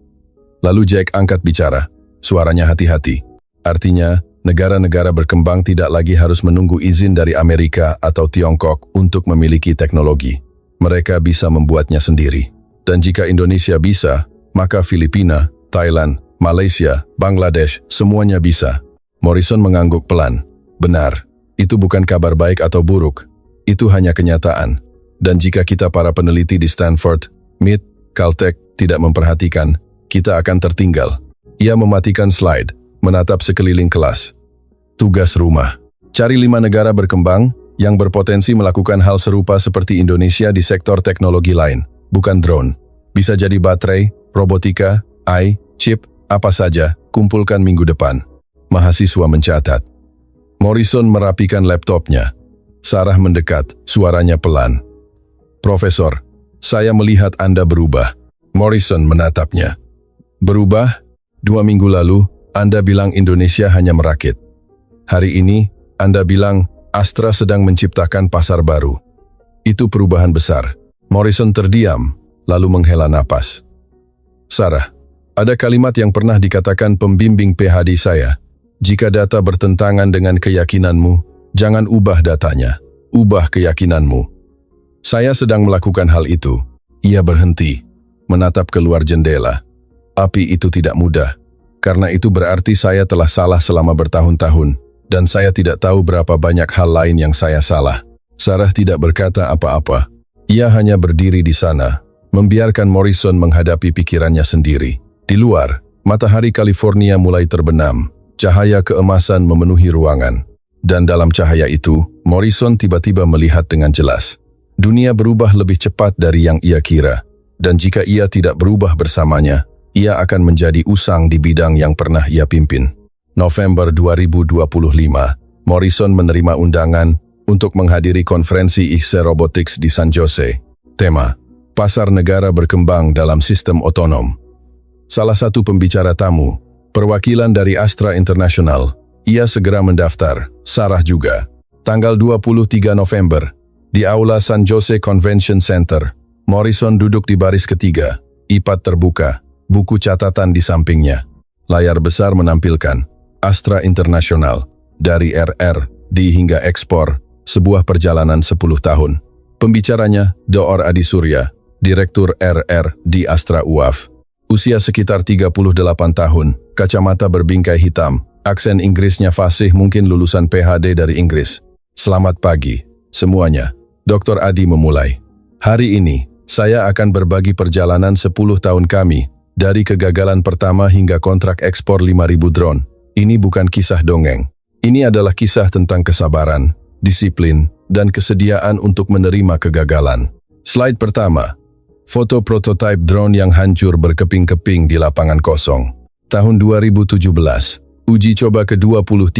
Lalu Jack angkat bicara. Suaranya hati-hati. Artinya, negara-negara berkembang tidak lagi harus menunggu izin dari Amerika atau Tiongkok untuk memiliki teknologi. Mereka bisa membuatnya sendiri. Dan jika Indonesia bisa, maka Filipina, Thailand, Malaysia, Bangladesh, semuanya bisa. Morrison mengangguk pelan. Benar, itu bukan kabar baik atau buruk. Itu hanya kenyataan. Dan jika kita para peneliti di Stanford, MIT, Caltech tidak memperhatikan, kita akan tertinggal. Ia mematikan slide, menatap sekeliling kelas. Tugas rumah. Cari 5 negara berkembang yang berpotensi melakukan hal serupa seperti Indonesia di sektor teknologi lain, bukan drone. Bisa jadi baterai, robotika, AI, chip, apa saja, kumpulkan minggu depan. Mahasiswa mencatat. Morrison merapikan laptopnya. Sarah mendekat, suaranya pelan. Profesor, saya melihat Anda berubah. Morrison menatapnya. Berubah? 2 minggu lalu, Anda bilang Indonesia hanya merakit. Hari ini, Anda bilang Astra sedang menciptakan pasar baru. Itu perubahan besar. Morrison terdiam, lalu menghela napas. Sarah, ada kalimat yang pernah dikatakan pembimbing PhD saya. Jika data bertentangan dengan keyakinanmu, jangan ubah datanya, ubah keyakinanmu. Saya sedang melakukan hal itu. Ia berhenti, menatap keluar jendela. Api itu tidak mudah, karena itu berarti saya telah salah selama bertahun-tahun, dan saya tidak tahu berapa banyak hal lain yang saya salah. Sarah tidak berkata apa-apa. Ia hanya berdiri di sana, membiarkan Morrison menghadapi pikirannya sendiri. Di luar, matahari California mulai terbenam. Cahaya keemasan memenuhi ruangan. Dan dalam cahaya itu, Morrison tiba-tiba melihat dengan jelas. Dunia berubah lebih cepat dari yang ia kira. Dan jika ia tidak berubah bersamanya, ia akan menjadi usang di bidang yang pernah ia pimpin. November 2025, Morrison menerima undangan untuk menghadiri konferensi IHSE Robotics di San Jose. Tema, Pasar Negara Berkembang dalam Sistem Otonom. Salah satu pembicara tamu, perwakilan dari Astra International. Ia segera mendaftar, Sarah juga. Tanggal 23 November, di Aula San Jose Convention Center, Morrison duduk di baris ketiga, iPad terbuka, buku catatan di sampingnya. Layar besar menampilkan Astra International, dari RR, D hingga ekspor, sebuah perjalanan 10 tahun. Pembicaranya, Dr. Adi Surya, Direktur RR di Astra UAF. Usia sekitar 38 tahun, kacamata berbingkai hitam, aksen Inggrisnya fasih mungkin lulusan PhD dari Inggris. Selamat pagi, semuanya. Dr. Adi memulai. Hari ini, saya akan berbagi perjalanan 10 tahun kami, dari kegagalan pertama hingga kontrak ekspor 5.000 drone. Ini bukan kisah dongeng. Ini adalah kisah tentang kesabaran, disiplin, dan kesediaan untuk menerima kegagalan. Slide pertama. Foto prototipe drone yang hancur berkeping-keping di lapangan kosong. Tahun 2017, uji coba ke-23.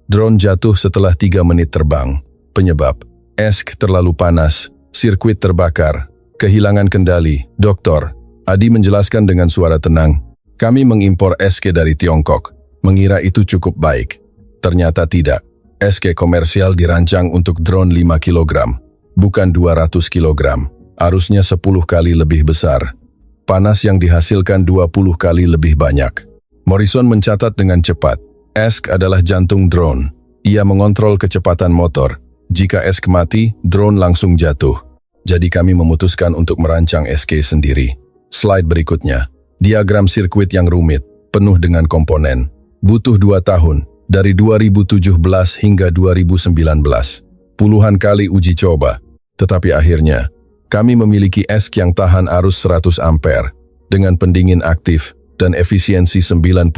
Drone jatuh setelah 3 menit terbang. Penyebab, ESC terlalu panas, sirkuit terbakar, kehilangan kendali. Dr. Adi menjelaskan dengan suara tenang, kami mengimpor ESC dari Tiongkok, mengira itu cukup baik. Ternyata tidak. ESC komersial dirancang untuk drone 5 kg, bukan 200 kg. Arusnya 10 kali lebih besar. Panas yang dihasilkan 20 kali lebih banyak. Morrison mencatat dengan cepat. ESC adalah jantung drone. Ia mengontrol kecepatan motor. Jika ESC mati, drone langsung jatuh. Jadi kami memutuskan untuk merancang ESC sendiri. Slide berikutnya. Diagram sirkuit yang rumit, penuh dengan komponen. Butuh 2 tahun. Dari 2017 hingga 2019, puluhan kali uji coba, tetapi akhirnya, kami memiliki ESC yang tahan arus 100 ampere, dengan pendingin aktif dan efisiensi 95%.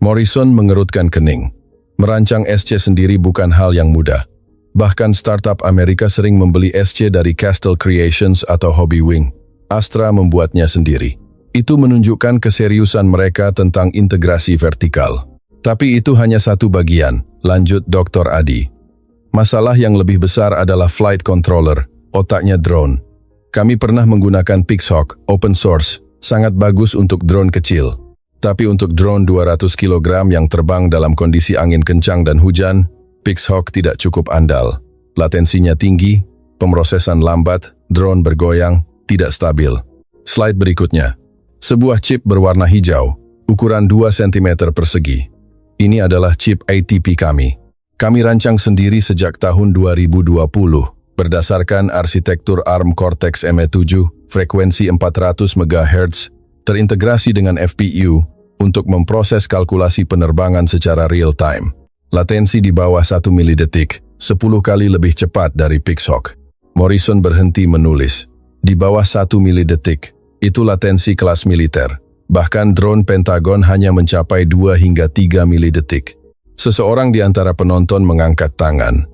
Morrison mengerutkan kening. Merancang ESC sendiri bukan hal yang mudah. Bahkan startup Amerika sering membeli ESC dari Castle Creations atau Hobbywing. Astra membuatnya sendiri. Itu menunjukkan keseriusan mereka tentang integrasi vertikal. Tapi itu hanya satu bagian, lanjut Dr. Adi. Masalah yang lebih besar adalah flight controller, otaknya drone. Kami pernah menggunakan Pixhawk, open source, sangat bagus untuk drone kecil. Tapi untuk drone 200 kg yang terbang dalam kondisi angin kencang dan hujan, Pixhawk tidak cukup andal. Latensinya tinggi, pemrosesan lambat, drone bergoyang, tidak stabil. Slide berikutnya. Sebuah chip berwarna hijau, ukuran 2 cm persegi. Ini adalah chip ATP kami. Kami rancang sendiri sejak tahun 2020, berdasarkan arsitektur ARM Cortex-M7, frekuensi 400 MHz, terintegrasi dengan FPU, untuk memproses kalkulasi penerbangan secara real-time. Latensi di bawah 1 milidetik, 10 kali lebih cepat dari Pixhawk. Morrison berhenti menulis. Di bawah 1 milidetik, itu latensi kelas militer. Bahkan drone Pentagon hanya mencapai 2 hingga 3 milidetik. Seseorang di antara penonton mengangkat tangan.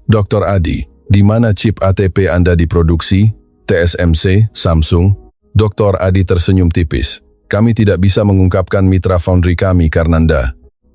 Dr. Adi, di mana chip ATP Anda diproduksi? TSMC, Samsung? Dr. Adi tersenyum tipis. Kami tidak bisa mengungkapkan mitra foundry kami karena Anda.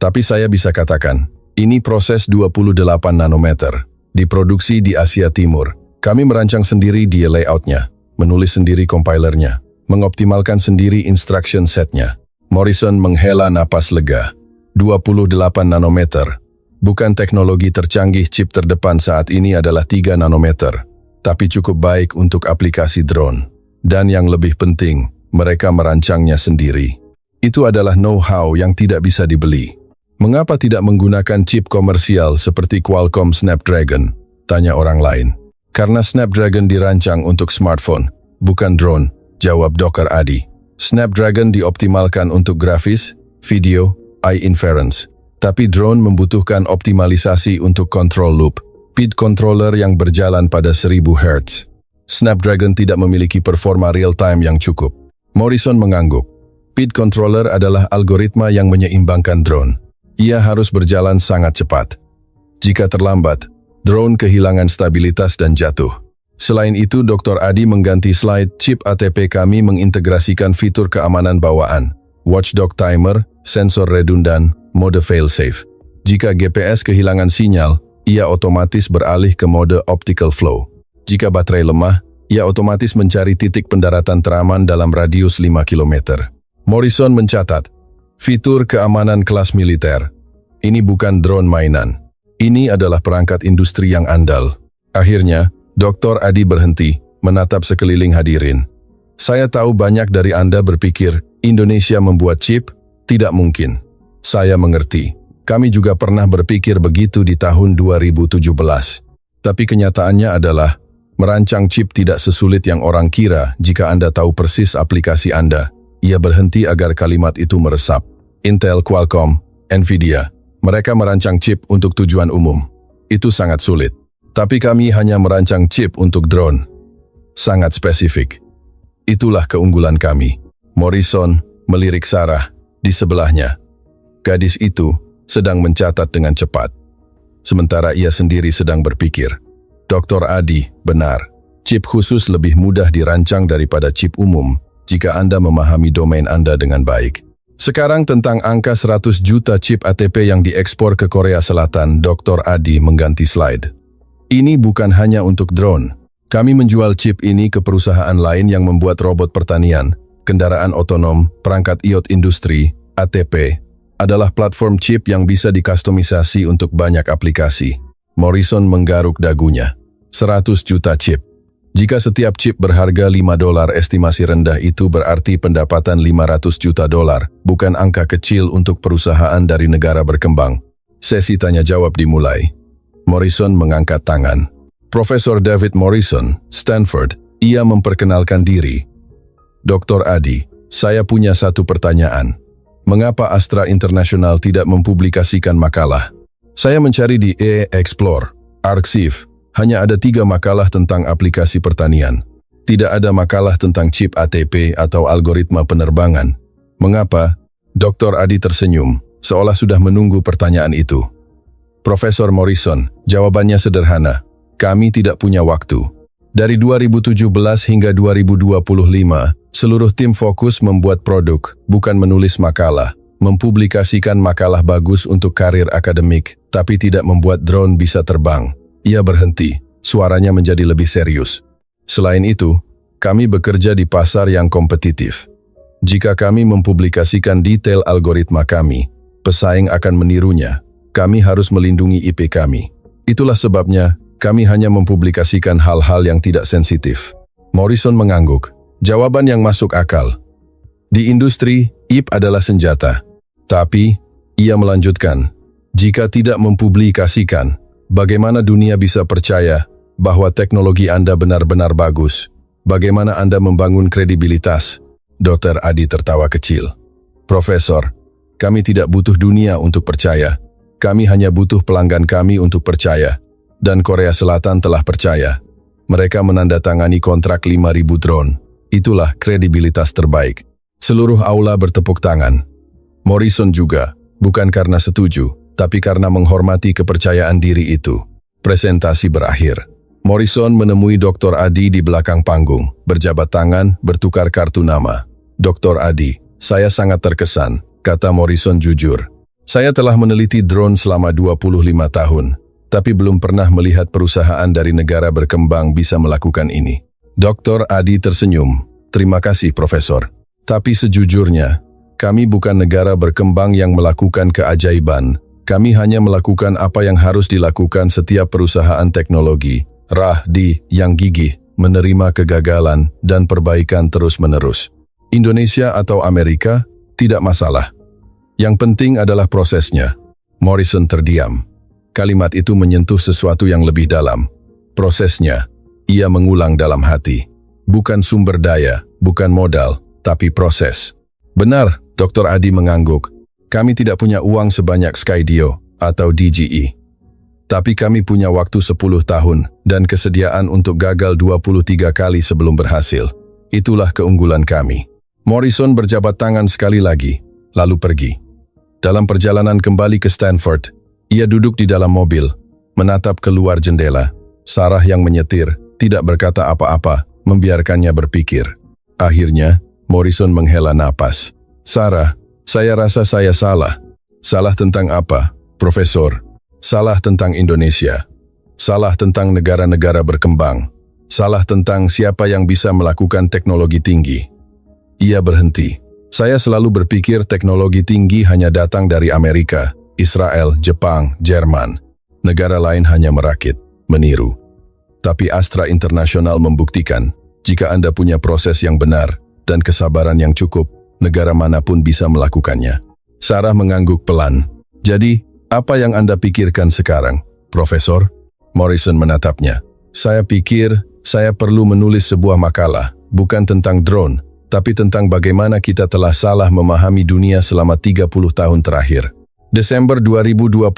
Tapi saya bisa katakan, ini proses 28 nanometer. Diproduksi di Asia Timur. Kami merancang sendiri dia layoutnya, menulis sendiri compilernya, mengoptimalkan sendiri instruction setnya. Morrison menghela napas lega. 28 nanometer. Bukan teknologi tercanggih, chip terdepan saat ini adalah 3 nanometer, tapi cukup baik untuk aplikasi drone. Dan yang lebih penting, mereka merancangnya sendiri. Itu adalah know-how yang tidak bisa dibeli. Mengapa tidak menggunakan chip komersial seperti Qualcomm Snapdragon? Tanya orang lain. Karena Snapdragon dirancang untuk smartphone, bukan drone, jawab Dr. Adi. Snapdragon dioptimalkan untuk grafis, video, eye inference. Tapi drone membutuhkan optimalisasi untuk control loop, speed controller yang berjalan pada 1000 Hz. Snapdragon tidak memiliki performa real-time yang cukup. Morrison mengangguk. Speed controller adalah algoritma yang menyeimbangkan drone. Ia harus berjalan sangat cepat. Jika terlambat, drone kehilangan stabilitas dan jatuh. Selain itu, Dr. Adi mengganti slide. Chip ATP kami mengintegrasikan fitur keamanan bawaan, watchdog timer, sensor redundan, mode failsafe. Jika GPS kehilangan sinyal, ia otomatis beralih ke mode optical flow. Jika baterai lemah, ia otomatis mencari titik pendaratan teraman dalam radius 5 km. Morrison mencatat, fitur keamanan kelas militer. Ini bukan drone mainan. Ini adalah perangkat industri yang andal. Akhirnya, Dr. Adi berhenti, menatap sekeliling hadirin. Saya tahu banyak dari Anda berpikir, Indonesia membuat chip? Tidak mungkin. Saya mengerti. Kami juga pernah berpikir begitu di tahun 2017. Tapi kenyataannya adalah, merancang chip tidak sesulit yang orang kira jika Anda tahu persis aplikasi Anda. Ia berhenti agar kalimat itu meresap. Intel, Qualcomm, Nvidia. Mereka merancang chip untuk tujuan umum. Itu sangat sulit. Tapi kami hanya merancang chip untuk drone. Sangat spesifik. Itulah keunggulan kami. Morrison melirik Sarah di sebelahnya. Gadis itu sedang mencatat dengan cepat. Sementara ia sendiri sedang berpikir. Dr. Adi, benar. Chip khusus lebih mudah dirancang daripada chip umum jika Anda memahami domain Anda dengan baik. Sekarang tentang angka 100 juta chip ATP yang diekspor ke Korea Selatan, Dr. Adi mengganti slide. Ini bukan hanya untuk drone. Kami menjual chip ini ke perusahaan lain yang membuat robot pertanian, kendaraan otonom, perangkat IoT industri. ATP adalah platform chip yang bisa dikustomisasi untuk banyak aplikasi. Morrison menggaruk dagunya. 100 juta chip. Jika setiap chip berharga $5, estimasi rendah itu berarti pendapatan $500 juta, bukan angka kecil untuk perusahaan dari negara berkembang. Sesi tanya jawab dimulai. Morrison mengangkat tangan. Profesor David Morrison, Stanford, ia memperkenalkan diri. Dr. Adi, saya punya satu pertanyaan. Mengapa Astra International tidak mempublikasikan makalah? Saya mencari di Explore, Arxiv. Hanya ada 3 makalah tentang aplikasi pertanian. Tidak ada makalah tentang chip ATP atau algoritma penerbangan. Mengapa? Dr. Adi tersenyum, seolah sudah menunggu pertanyaan itu. Profesor Morrison, jawabannya sederhana. Kami tidak punya waktu. Dari 2017 hingga 2025, seluruh tim fokus membuat produk, bukan menulis makalah. Mempublikasikan makalah bagus untuk karir akademik, tapi tidak membuat drone bisa terbang. Ia berhenti, suaranya menjadi lebih serius. Selain itu, kami bekerja di pasar yang kompetitif. Jika kami mempublikasikan detail algoritma kami, pesaing akan menirunya. Kami harus melindungi IP kami. Itulah sebabnya, kami hanya mempublikasikan hal-hal yang tidak sensitif. Morrison mengangguk. Jawaban yang masuk akal. Di industri, IP adalah senjata. Tapi, ia melanjutkan, jika tidak mempublikasikan, bagaimana dunia bisa percaya bahwa teknologi Anda benar-benar bagus? Bagaimana Anda membangun kredibilitas? Dr. Adi tertawa kecil. Profesor, kami tidak butuh dunia untuk percaya. Kami hanya butuh pelanggan kami untuk percaya. Dan Korea Selatan telah percaya. Mereka menandatangani kontrak 5.000 drone. Itulah kredibilitas terbaik. Seluruh aula bertepuk tangan. Morrison juga, bukan karena setuju, tapi karena menghormati kepercayaan diri itu. Presentasi berakhir. Morrison menemui Dr. Adi di belakang panggung, berjabat tangan, bertukar kartu nama. Dr. Adi, saya sangat terkesan, kata Morrison jujur. Saya telah meneliti drone selama 25 tahun, tapi belum pernah melihat perusahaan dari negara berkembang bisa melakukan ini. Dr. Adi tersenyum. Terima kasih, Profesor. Tapi sejujurnya, kami bukan negara berkembang yang melakukan keajaiban. Kami hanya melakukan apa yang harus dilakukan setiap perusahaan teknologi. Yang gigih, menerima kegagalan dan perbaikan terus-menerus. Indonesia atau Amerika, tidak masalah. Yang penting adalah prosesnya. Morrison terdiam. Kalimat itu menyentuh sesuatu yang lebih dalam. Prosesnya, ia mengulang dalam hati. Bukan sumber daya, bukan modal, tapi proses. Benar, Dr. Adi mengangguk. Kami tidak punya uang sebanyak Skydio atau DGE. Tapi kami punya waktu 10 tahun dan kesediaan untuk gagal 23 kali sebelum berhasil. Itulah keunggulan kami. Morrison berjabat tangan sekali lagi, lalu pergi. Dalam perjalanan kembali ke Stanford, ia duduk di dalam mobil, menatap keluar jendela. Sarah yang menyetir, tidak berkata apa-apa, membiarkannya berpikir. Akhirnya, Morrison menghela napas. Sarah, saya rasa saya salah. Salah tentang apa, Profesor? Salah tentang Indonesia. Salah tentang negara-negara berkembang. Salah tentang siapa yang bisa melakukan teknologi tinggi. Ia berhenti. Saya selalu berpikir teknologi tinggi hanya datang dari Amerika, Israel, Jepang, Jerman. Negara lain hanya merakit, meniru. Tapi Astra International membuktikan, jika Anda punya proses yang benar dan kesabaran yang cukup, negara manapun bisa melakukannya. Sarah mengangguk pelan. Jadi, apa yang Anda pikirkan sekarang, Profesor? Morrison menatapnya. Saya pikir saya perlu menulis sebuah makalah, bukan tentang drone, tapi tentang bagaimana kita telah salah memahami dunia selama 30 tahun terakhir. Desember 2025,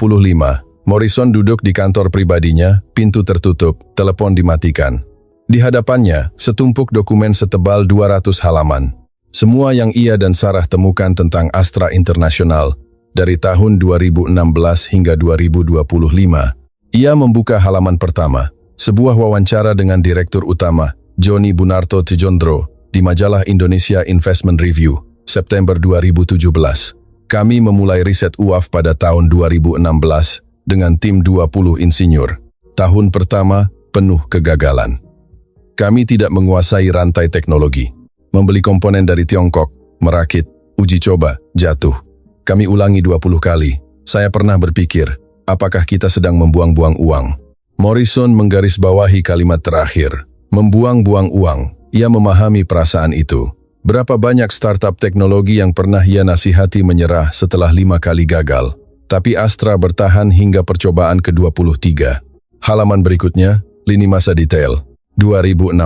Morrison duduk di kantor pribadinya, pintu tertutup, telepon dimatikan. Di hadapannya, setumpuk dokumen setebal 200 halaman. Semua yang ia dan Sarah temukan tentang Astra International, dari tahun 2016 hingga 2025, ia membuka halaman pertama, sebuah wawancara dengan Direktur Utama, Joni Bunarto Tjondro, di majalah Indonesia Investment Review, September 2017. Kami memulai riset UAF pada tahun 2016 dengan tim 20 insinyur. Tahun pertama, penuh kegagalan. Kami tidak menguasai rantai teknologi. Membeli komponen dari Tiongkok, merakit, uji coba, jatuh. Kami ulangi 20 kali. Saya pernah berpikir, apakah kita sedang membuang-buang uang? Morrison menggarisbawahi kalimat terakhir. Membuang-buang uang. Ia memahami perasaan itu. Berapa banyak startup teknologi yang pernah ia nasihati menyerah setelah 5 kali gagal. Tapi Astra bertahan hingga percobaan ke-23. Halaman berikutnya, lini masa detail. 2016.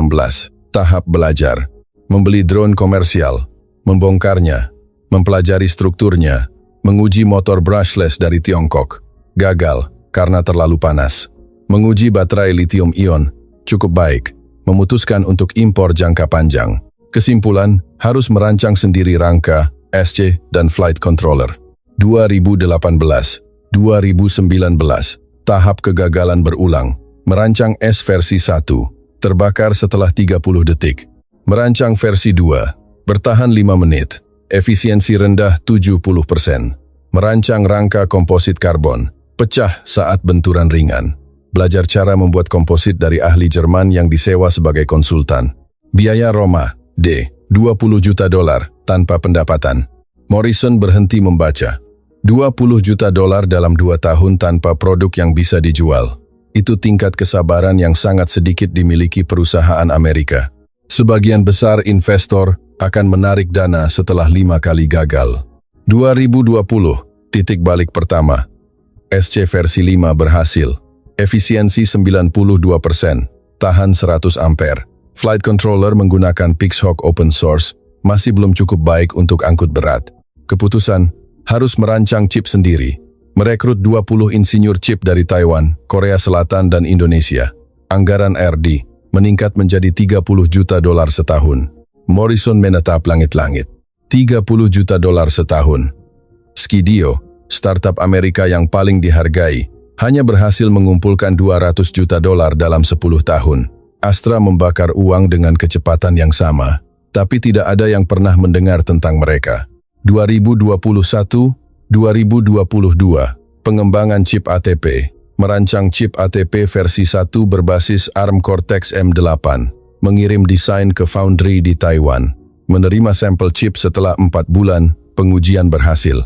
Tahap belajar. Membeli drone komersial. Membongkarnya. Mempelajari strukturnya, menguji motor brushless dari Tiongkok. Gagal, karena terlalu panas. Menguji baterai lithium-ion, cukup baik. Memutuskan untuk impor jangka panjang. Kesimpulan, harus merancang sendiri rangka, SC, dan flight controller. 2018, 2019, tahap kegagalan berulang. Merancang S versi 1, terbakar setelah 30 detik. Merancang versi 2, bertahan 5 menit. Efisiensi rendah 70%. Merancang rangka komposit karbon, pecah saat benturan ringan. Belajar cara membuat komposit dari ahli Jerman yang disewa sebagai konsultan. Biaya Roma, $20 juta tanpa pendapatan. Morrison berhenti membaca. $20 juta dalam 2 tahun tanpa produk yang bisa dijual. Itu tingkat kesabaran yang sangat sedikit dimiliki perusahaan Amerika. Sebagian besar investor akan menarik dana setelah 5 kali gagal. 2020, titik balik pertama. SC versi 5 berhasil. Efisiensi 92%, tahan 100 ampere. Flight controller menggunakan Pixhawk open source, masih belum cukup baik untuk angkut berat. Keputusan, harus merancang chip sendiri. Merekrut 20 insinyur chip dari Taiwan, Korea Selatan dan Indonesia. Anggaran RD meningkat menjadi $30 juta setahun. Morrison menatap langit-langit. $30 juta setahun. Skydio, startup Amerika yang paling dihargai, hanya berhasil mengumpulkan $200 juta dalam 10 tahun. Astra membakar uang dengan kecepatan yang sama, tapi tidak ada yang pernah mendengar tentang mereka. 2021, 2022, pengembangan chip ATP. Merancang chip ATP versi 1 berbasis ARM Cortex M8. Mengirim desain ke foundry di Taiwan. Menerima sampel chip setelah 4 bulan, pengujian berhasil.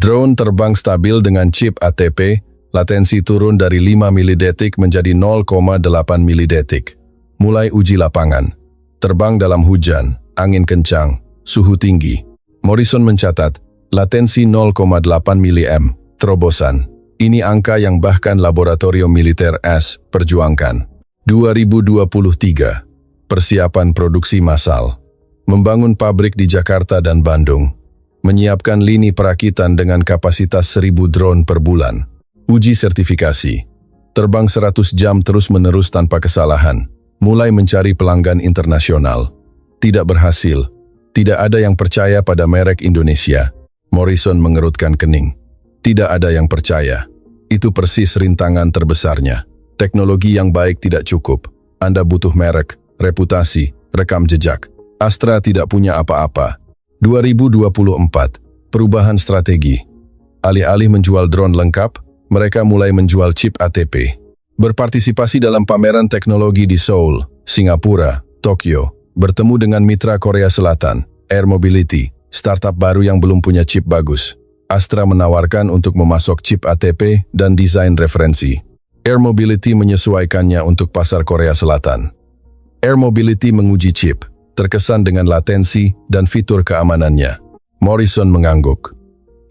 Drone terbang stabil dengan chip ATP, latensi turun dari 5 milidetik menjadi 0,8 milidetik. Mulai uji lapangan. Terbang dalam hujan, angin kencang, suhu tinggi. Morrison mencatat, latensi 0,8 mAh, terobosan. Ini angka yang bahkan laboratorium militer AS perjuangkan. 2023. Persiapan produksi massal. Membangun pabrik di Jakarta dan Bandung. Menyiapkan lini perakitan dengan kapasitas 1.000 drone per bulan. Uji sertifikasi. Terbang 100 jam terus-menerus tanpa kesalahan. Mulai mencari pelanggan internasional. Tidak berhasil. Tidak ada yang percaya pada merek Indonesia. Morrison mengerutkan kening. Tidak ada yang percaya. Itu persis rintangan terbesarnya. Teknologi yang baik tidak cukup. Anda butuh merek, reputasi, rekam jejak. Astra tidak punya apa-apa. 2024. Perubahan strategi. Alih-alih menjual drone lengkap, mereka mulai menjual chip ATP. Berpartisipasi dalam pameran teknologi di Seoul, Singapura, Tokyo. Bertemu dengan mitra Korea Selatan, Air Mobility, startup baru yang belum punya chip bagus. Astra menawarkan untuk memasok chip ATP dan desain referensi. Air Mobility menyesuaikannya untuk pasar Korea Selatan. Air Mobility menguji chip, terkesan dengan latensi dan fitur keamanannya. Morrison mengangguk.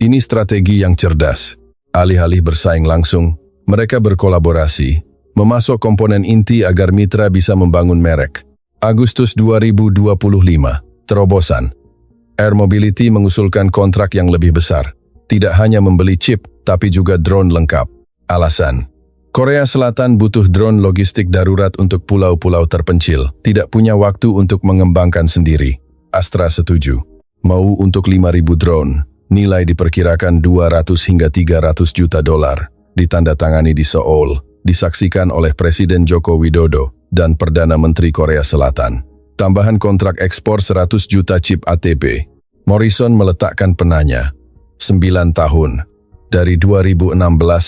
Ini strategi yang cerdas. Alih-alih bersaing langsung, mereka berkolaborasi, memasok komponen inti agar mitra bisa membangun merek. Agustus 2025, terobosan. Air Mobility mengusulkan kontrak yang lebih besar. Tidak hanya membeli chip, tapi juga drone lengkap. Alasan. Korea Selatan butuh drone logistik darurat untuk pulau-pulau terpencil, tidak punya waktu untuk mengembangkan sendiri. Astra setuju. Mau untuk 5.000 drone, nilai diperkirakan 200 hingga 300 juta dolar, ditandatangani di Seoul, disaksikan oleh Presiden Joko Widodo dan Perdana Menteri Korea Selatan. Tambahan kontrak ekspor 100 juta chip ATP. Morrison meletakkan penanya. 9 tahun. Dari 2016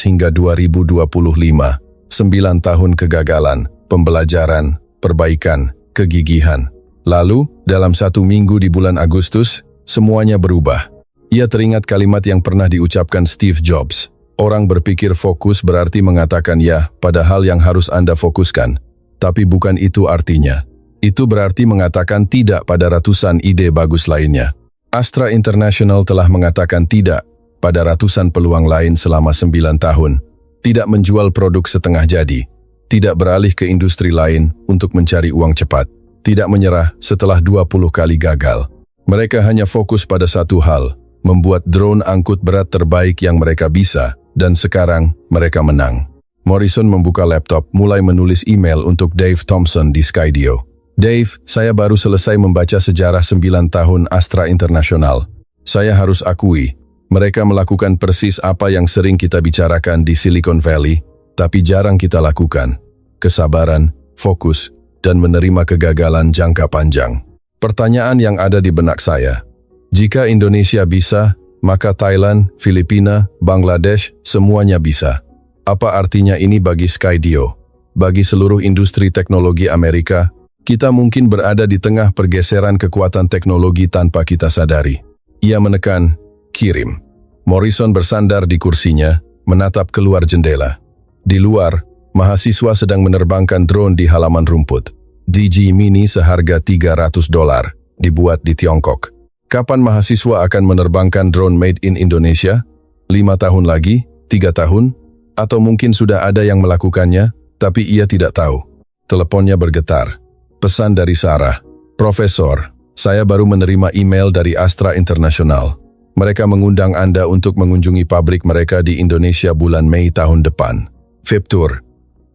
hingga 2025, 9 tahun kegagalan, pembelajaran, perbaikan, kegigihan. Lalu, dalam 1 minggu di bulan Agustus, semuanya berubah. Ia teringat kalimat yang pernah diucapkan Steve Jobs. Orang berpikir fokus berarti mengatakan ya pada hal yang harus Anda fokuskan. Tapi bukan itu artinya. Itu berarti mengatakan tidak pada ratusan ide bagus lainnya. Astra International telah mengatakan tidak pada ratusan peluang lain selama 9 tahun, tidak menjual produk setengah jadi, tidak beralih ke industri lain untuk mencari uang cepat, tidak menyerah setelah 20 kali gagal. Mereka hanya fokus pada satu hal, membuat drone angkut berat terbaik yang mereka bisa, dan sekarang mereka menang. Morrison membuka laptop, mulai menulis email untuk Dave Thompson di Skydio. Dave, saya baru selesai membaca sejarah 9 tahun Astra International. Saya harus akui, mereka melakukan persis apa yang sering kita bicarakan di Silicon Valley, tapi jarang kita lakukan. Kesabaran, fokus, dan menerima kegagalan jangka panjang. Pertanyaan yang ada di benak saya, jika Indonesia bisa, maka Thailand, Filipina, Bangladesh, semuanya bisa. Apa artinya ini bagi Skydio? Bagi seluruh industri teknologi Amerika, kita mungkin berada di tengah pergeseran kekuatan teknologi tanpa kita sadari. Ia menekan, kirim. Morrison bersandar di kursinya, menatap keluar jendela. Di luar, mahasiswa sedang menerbangkan drone di halaman rumput. DG Mini seharga $300, dibuat di Tiongkok. Kapan mahasiswa akan menerbangkan drone made in Indonesia? 5 tahun lagi? 3 tahun? Atau mungkin sudah ada yang melakukannya, tapi ia tidak tahu. Teleponnya bergetar. Pesan dari Sarah. Profesor, saya baru menerima email dari Astra International. Mereka mengundang Anda untuk mengunjungi pabrik mereka di Indonesia bulan Mei tahun depan. VIP Tour.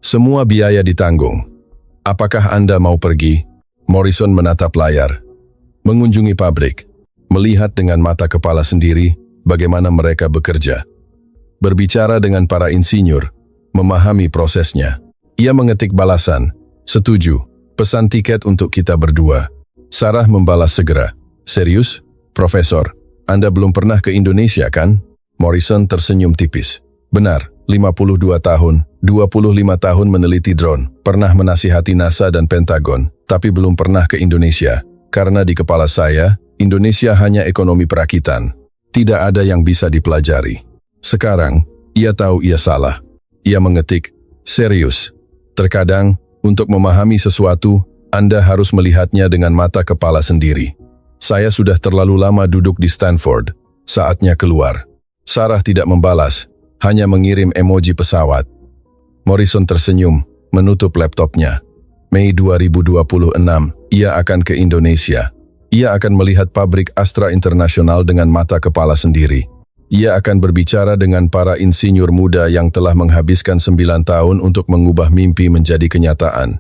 Semua biaya ditanggung. Apakah Anda mau pergi? Morrison menatap layar. Mengunjungi pabrik. Melihat dengan mata kepala sendiri bagaimana mereka bekerja. Berbicara dengan para insinyur. Memahami prosesnya. Ia mengetik balasan. Setuju. Pesan tiket untuk kita berdua. Sarah membalas segera. Serius? Profesor, Anda belum pernah ke Indonesia kan? Morrison tersenyum tipis. Benar, 52 tahun, 25 tahun meneliti drone, pernah menasihati NASA dan Pentagon, tapi belum pernah ke Indonesia. Karena di kepala saya, Indonesia hanya ekonomi perakitan. Tidak ada yang bisa dipelajari. Sekarang, ia tahu ia salah. Ia mengetik, serius. Terkadang, untuk memahami sesuatu, Anda harus melihatnya dengan mata kepala sendiri. Saya sudah terlalu lama duduk di Stanford. Saatnya keluar. Sarah tidak membalas, hanya mengirim emoji pesawat. Morrison tersenyum, menutup laptopnya. Mei 2026, ia akan ke Indonesia. Ia akan melihat pabrik Astra International dengan mata kepala sendiri. Ia akan berbicara dengan para insinyur muda yang telah menghabiskan 9 tahun untuk mengubah mimpi menjadi kenyataan.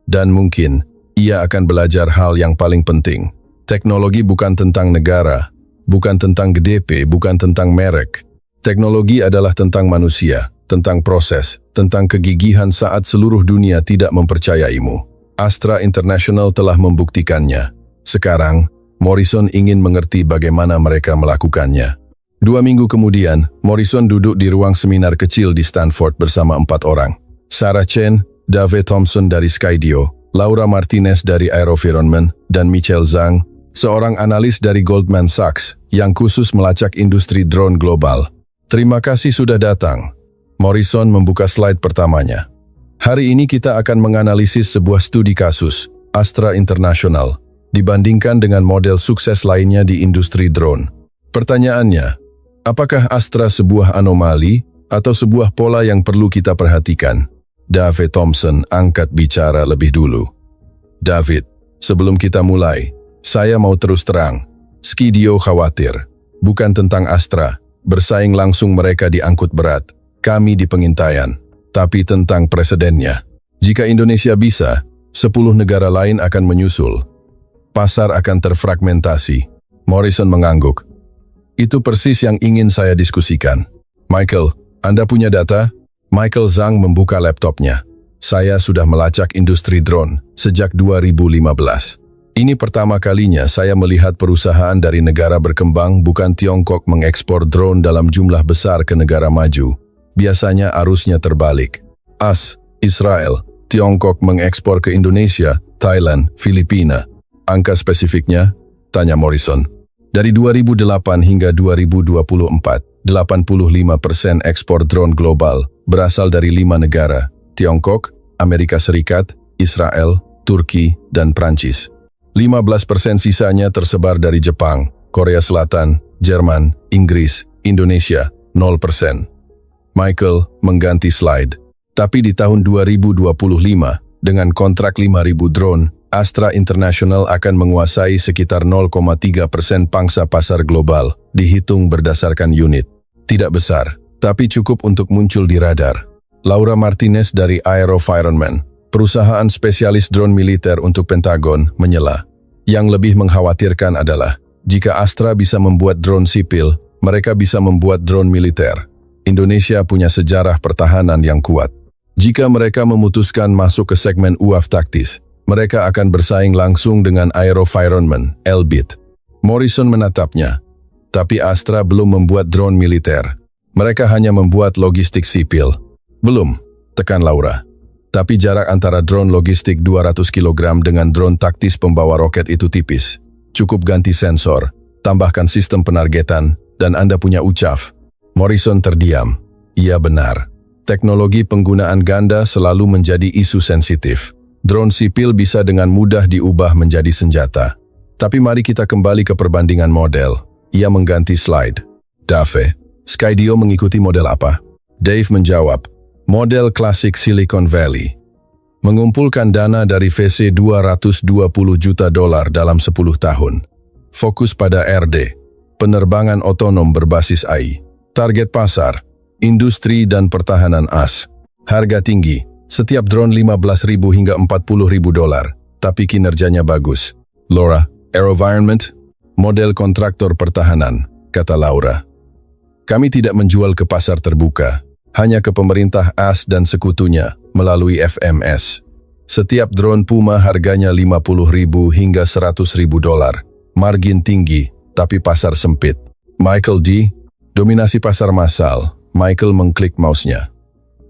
Dan mungkin, ia akan belajar hal yang paling penting. Teknologi bukan tentang negara, bukan tentang GDP, bukan tentang merek. Teknologi adalah tentang manusia, tentang proses, tentang kegigihan saat seluruh dunia tidak mempercayaimu. Astra International telah membuktikannya. Sekarang, Morrison ingin mengerti bagaimana mereka melakukannya. 2 minggu kemudian, Morrison duduk di ruang seminar kecil di Stanford bersama 4 orang. Sarah Chen, Dave Thompson dari Skydio, Laura Martinez dari Aerovironment, dan Michelle Zhang, seorang analis dari Goldman Sachs yang khusus melacak industri drone global. Terima kasih sudah datang. Morrison membuka slide pertamanya. Hari ini kita akan menganalisis sebuah studi kasus, Astra International, dibandingkan dengan model sukses lainnya di industri drone. Pertanyaannya, apakah Astra sebuah anomali atau sebuah pola yang perlu kita perhatikan? Dave Thompson angkat bicara lebih dulu. David, sebelum kita mulai, saya mau terus terang. Skydio khawatir. Bukan tentang Astra, bersaing langsung mereka di angkut berat, kami di pengintaian, tapi tentang presidennya. Jika Indonesia bisa, 10 negara lain akan menyusul. Pasar akan terfragmentasi. Morrison mengangguk. Itu persis yang ingin saya diskusikan. Michael, Anda punya data? Michael Zhang membuka laptopnya. Saya sudah melacak industri drone sejak 2015. Ini pertama kalinya saya melihat perusahaan dari negara berkembang bukan Tiongkok mengekspor drone dalam jumlah besar ke negara maju. Biasanya arusnya terbalik. Israel, Tiongkok mengekspor ke Indonesia, Thailand, Filipina. Angka spesifiknya? Tanya Morrison. Dari 2008 hingga 2024, 85% ekspor drone global berasal dari 5 negara, Tiongkok, Amerika Serikat, Israel, Turki, dan Prancis. 15% sisanya tersebar dari Jepang, Korea Selatan, Jerman, Inggris, Indonesia, 0%. Michael mengganti slide. Tapi di tahun 2025, dengan kontrak 5.000 drone, Astra International akan menguasai sekitar 0,3% pangsa pasar global, dihitung berdasarkan unit. Tidak besar, tapi cukup untuk muncul di radar. Laura Martinez dari Aerovironment, perusahaan spesialis drone militer untuk Pentagon, menyela. Yang lebih mengkhawatirkan adalah, jika Astra bisa membuat drone sipil, mereka bisa membuat drone militer. Indonesia punya sejarah pertahanan yang kuat. Jika mereka memutuskan masuk ke segmen UAV taktis, mereka akan bersaing langsung dengan Aerovironment, Elbit. Morrison menatapnya. Tapi Astra belum membuat drone militer. Mereka hanya membuat logistik sipil. Belum, tekan Laura. Tapi jarak antara drone logistik 200 kg dengan drone taktis pembawa roket itu tipis. Cukup ganti sensor, tambahkan sistem penargetan, dan Anda punya UCAV. Morrison terdiam. Ia benar. Teknologi penggunaan ganda selalu menjadi isu sensitif. Drone sipil bisa dengan mudah diubah menjadi senjata. Tapi mari kita kembali ke perbandingan model. Ia mengganti slide. Dave, Skydio mengikuti model apa? Dave menjawab, model klasik Silicon Valley. Mengumpulkan dana dari VC $220 juta dalam 10 tahun. Fokus pada RD, penerbangan otonom berbasis AI. Target pasar, industri dan pertahanan AS. Harga tinggi, setiap drone $15.000 hingga $40.000, tapi kinerjanya bagus. Laura, Aerovironment, model kontraktor pertahanan, kata Laura. Kami tidak menjual ke pasar terbuka, hanya ke pemerintah AS dan sekutunya melalui FMS. Setiap drone Puma harganya $50.000 hingga $100.000. Margin tinggi, tapi pasar sempit. Michael D., dominasi pasar massal. Michael mengklik mouse-nya.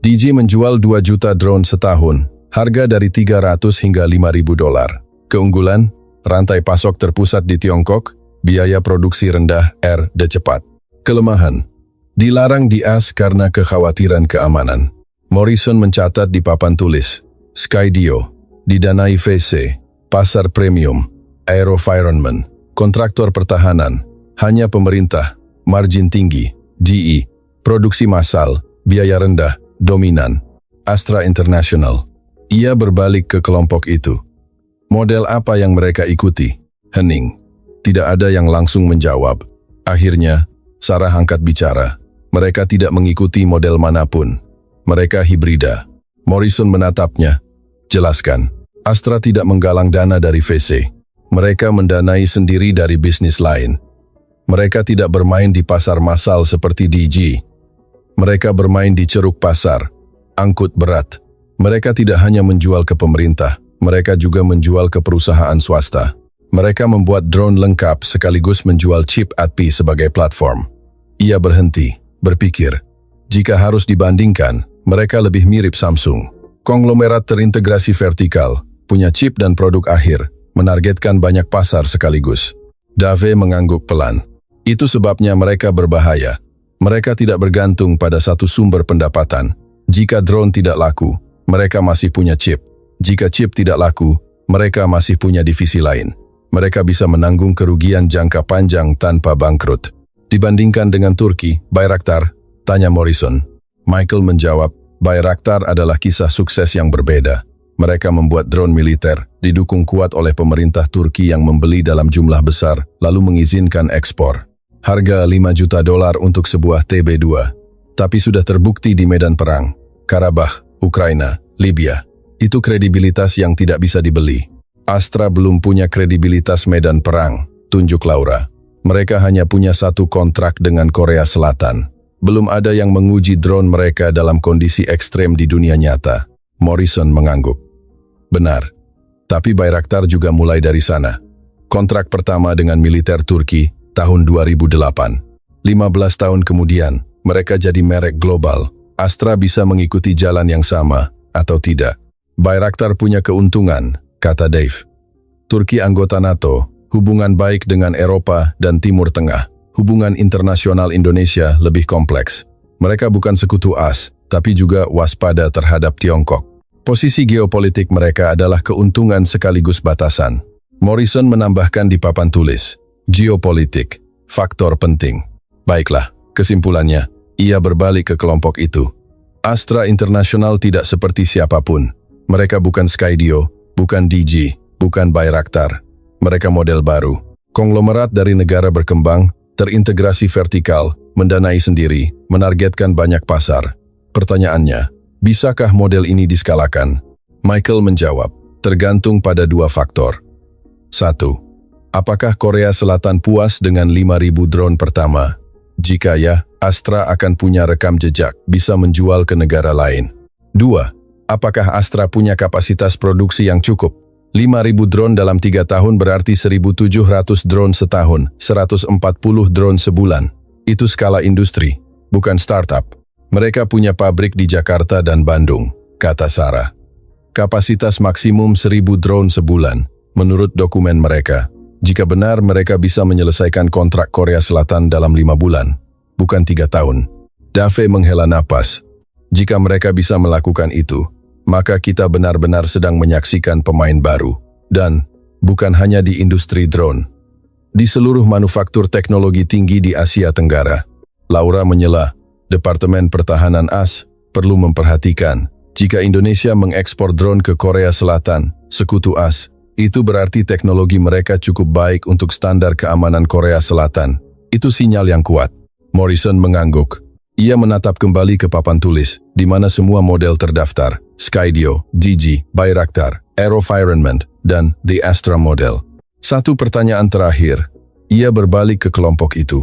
DG menjual 2 juta drone setahun, harga dari $300 hingga $5.000. Keunggulan, rantai pasok terpusat di Tiongkok, biaya produksi rendah, R&D cepat. Kelemahan, dilarang di AS karena kekhawatiran keamanan. Morrison mencatat di papan tulis, Skydio, didanai VC, pasar premium, AeroVironment, kontraktor pertahanan, hanya pemerintah, margin tinggi, GE, produksi massal, biaya rendah, dominan, Astra International. Ia berbalik ke kelompok itu. Model apa yang mereka ikuti? Hening. Tidak ada yang langsung menjawab. Akhirnya, Sarah angkat bicara. Mereka tidak mengikuti model manapun. Mereka hibrida. Morrison menatapnya. Jelaskan. Astra tidak menggalang dana dari VC. Mereka mendanai sendiri dari bisnis lain. Mereka tidak bermain di pasar massal seperti DG. Mereka bermain di ceruk pasar, angkut berat. Mereka tidak hanya menjual ke pemerintah, mereka juga menjual ke perusahaan swasta. Mereka membuat drone lengkap sekaligus menjual chip ATP sebagai platform. Ia berhenti, berpikir. Jika harus dibandingkan, mereka lebih mirip Samsung. Konglomerat terintegrasi vertikal, punya chip dan produk akhir, menargetkan banyak pasar sekaligus. Dave mengangguk pelan. Itu sebabnya mereka berbahaya. Mereka tidak bergantung pada satu sumber pendapatan. Jika drone tidak laku, mereka masih punya chip. Jika chip tidak laku, mereka masih punya divisi lain. Mereka bisa menanggung kerugian jangka panjang tanpa bangkrut. Dibandingkan dengan Turki, Bayraktar, tanya Morrison. Michael menjawab, Bayraktar adalah kisah sukses yang berbeda. Mereka membuat drone militer, didukung kuat oleh pemerintah Turki yang membeli dalam jumlah besar, lalu mengizinkan ekspor. Harga $5 juta untuk sebuah TB2. Tapi sudah terbukti di medan perang. Karabakh, Ukraina, Libya. Itu kredibilitas yang tidak bisa dibeli. Astra belum punya kredibilitas medan perang, tunjuk Laura. Mereka hanya punya satu kontrak dengan Korea Selatan. Belum ada yang menguji drone mereka dalam kondisi ekstrem di dunia nyata. Morrison mengangguk. Benar. Tapi Bayraktar juga mulai dari sana. Kontrak pertama dengan militer Turki tahun 2008. 15 tahun kemudian, mereka jadi merek global. Astra bisa mengikuti jalan yang sama, atau tidak. Bayraktar punya keuntungan, kata Dave. Turki anggota NATO, hubungan baik dengan Eropa dan Timur Tengah. Hubungan internasional Indonesia lebih kompleks. Mereka bukan sekutu AS, tapi juga waspada terhadap Tiongkok. Posisi geopolitik mereka adalah keuntungan sekaligus batasan. Morrison menambahkan di papan tulis, geopolitik, faktor penting. Baiklah, kesimpulannya, ia berbalik ke kelompok itu. Astra International tidak seperti siapapun. Mereka bukan Skydio, bukan DG, bukan Bayraktar. Mereka model baru. Konglomerat dari negara berkembang, terintegrasi vertikal, mendanai sendiri, menargetkan banyak pasar. Pertanyaannya, bisakah model ini diskalakan? Michael menjawab, tergantung pada dua faktor. 1. Apakah Korea Selatan puas dengan 5.000 drone pertama? Jika ya, Astra akan punya rekam jejak, bisa menjual ke negara lain. 2. Apakah Astra punya kapasitas produksi yang cukup? 5.000 drone dalam 3 tahun berarti 1.700 drone setahun, 140 drone sebulan. Itu skala industri, bukan startup. Mereka punya pabrik di Jakarta dan Bandung, kata Sarah. Kapasitas maksimum 1.000 drone sebulan, menurut dokumen mereka. Jika benar mereka bisa menyelesaikan kontrak Korea Selatan dalam 5 bulan, bukan 3 tahun. Dave menghela napas. Jika mereka bisa melakukan itu, maka kita benar-benar sedang menyaksikan pemain baru. Dan, bukan hanya di industri drone. Di seluruh manufaktur teknologi tinggi di Asia Tenggara. Laura menyela, Departemen Pertahanan AS perlu memperhatikan, jika Indonesia mengekspor drone ke Korea Selatan, sekutu AS, itu berarti teknologi mereka cukup baik untuk standar keamanan Korea Selatan. Itu sinyal yang kuat. Morrison mengangguk. Ia menatap kembali ke papan tulis, di mana semua model terdaftar, Skydio, DG, Bayraktar, AeroVironment, dan The Astra model. Satu pertanyaan terakhir. Ia berbalik ke kelompok itu.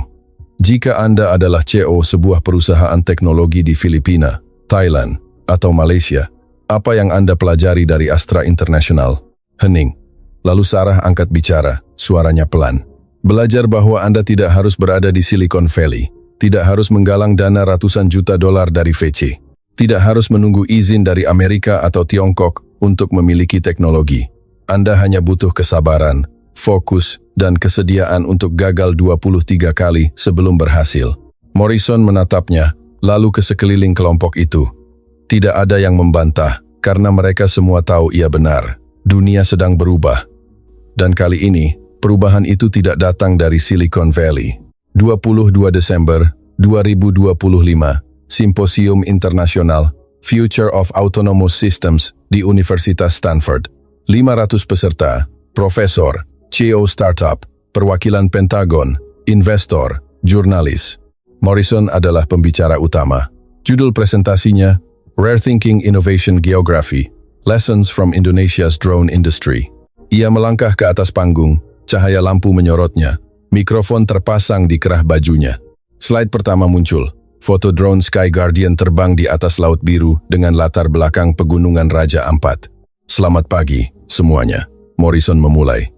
Jika Anda adalah CEO sebuah perusahaan teknologi di Filipina, Thailand, atau Malaysia, apa yang Anda pelajari dari Astra International? Hening. Lalu Sarah angkat bicara, suaranya pelan. Belajar bahwa Anda tidak harus berada di Silicon Valley, tidak harus menggalang dana ratusan juta dolar dari VC, tidak harus menunggu izin dari Amerika atau Tiongkok untuk memiliki teknologi. Anda hanya butuh kesabaran, fokus, dan kesediaan untuk gagal 23 kali sebelum berhasil. Morrison menatapnya, lalu ke sekeliling kelompok itu. Tidak ada yang membantah, karena mereka semua tahu ia benar. Dunia sedang berubah. Dan kali ini, perubahan itu tidak datang dari Silicon Valley. 22 Desember 2025, Simposium Internasional Future of Autonomous Systems di Universitas Stanford. 500 peserta, profesor, CEO startup, perwakilan Pentagon, investor, jurnalis. Morrison adalah pembicara utama. Judul presentasinya, Rare Thinking Innovation Geography, Lessons from Indonesia's Drone Industry. Ia melangkah ke atas panggung, cahaya lampu menyorotnya, mikrofon terpasang di kerah bajunya. Slide pertama muncul, foto drone Sky Guardian terbang di atas laut biru dengan latar belakang pegunungan Raja Ampat. Selamat pagi, semuanya. Morrison memulai.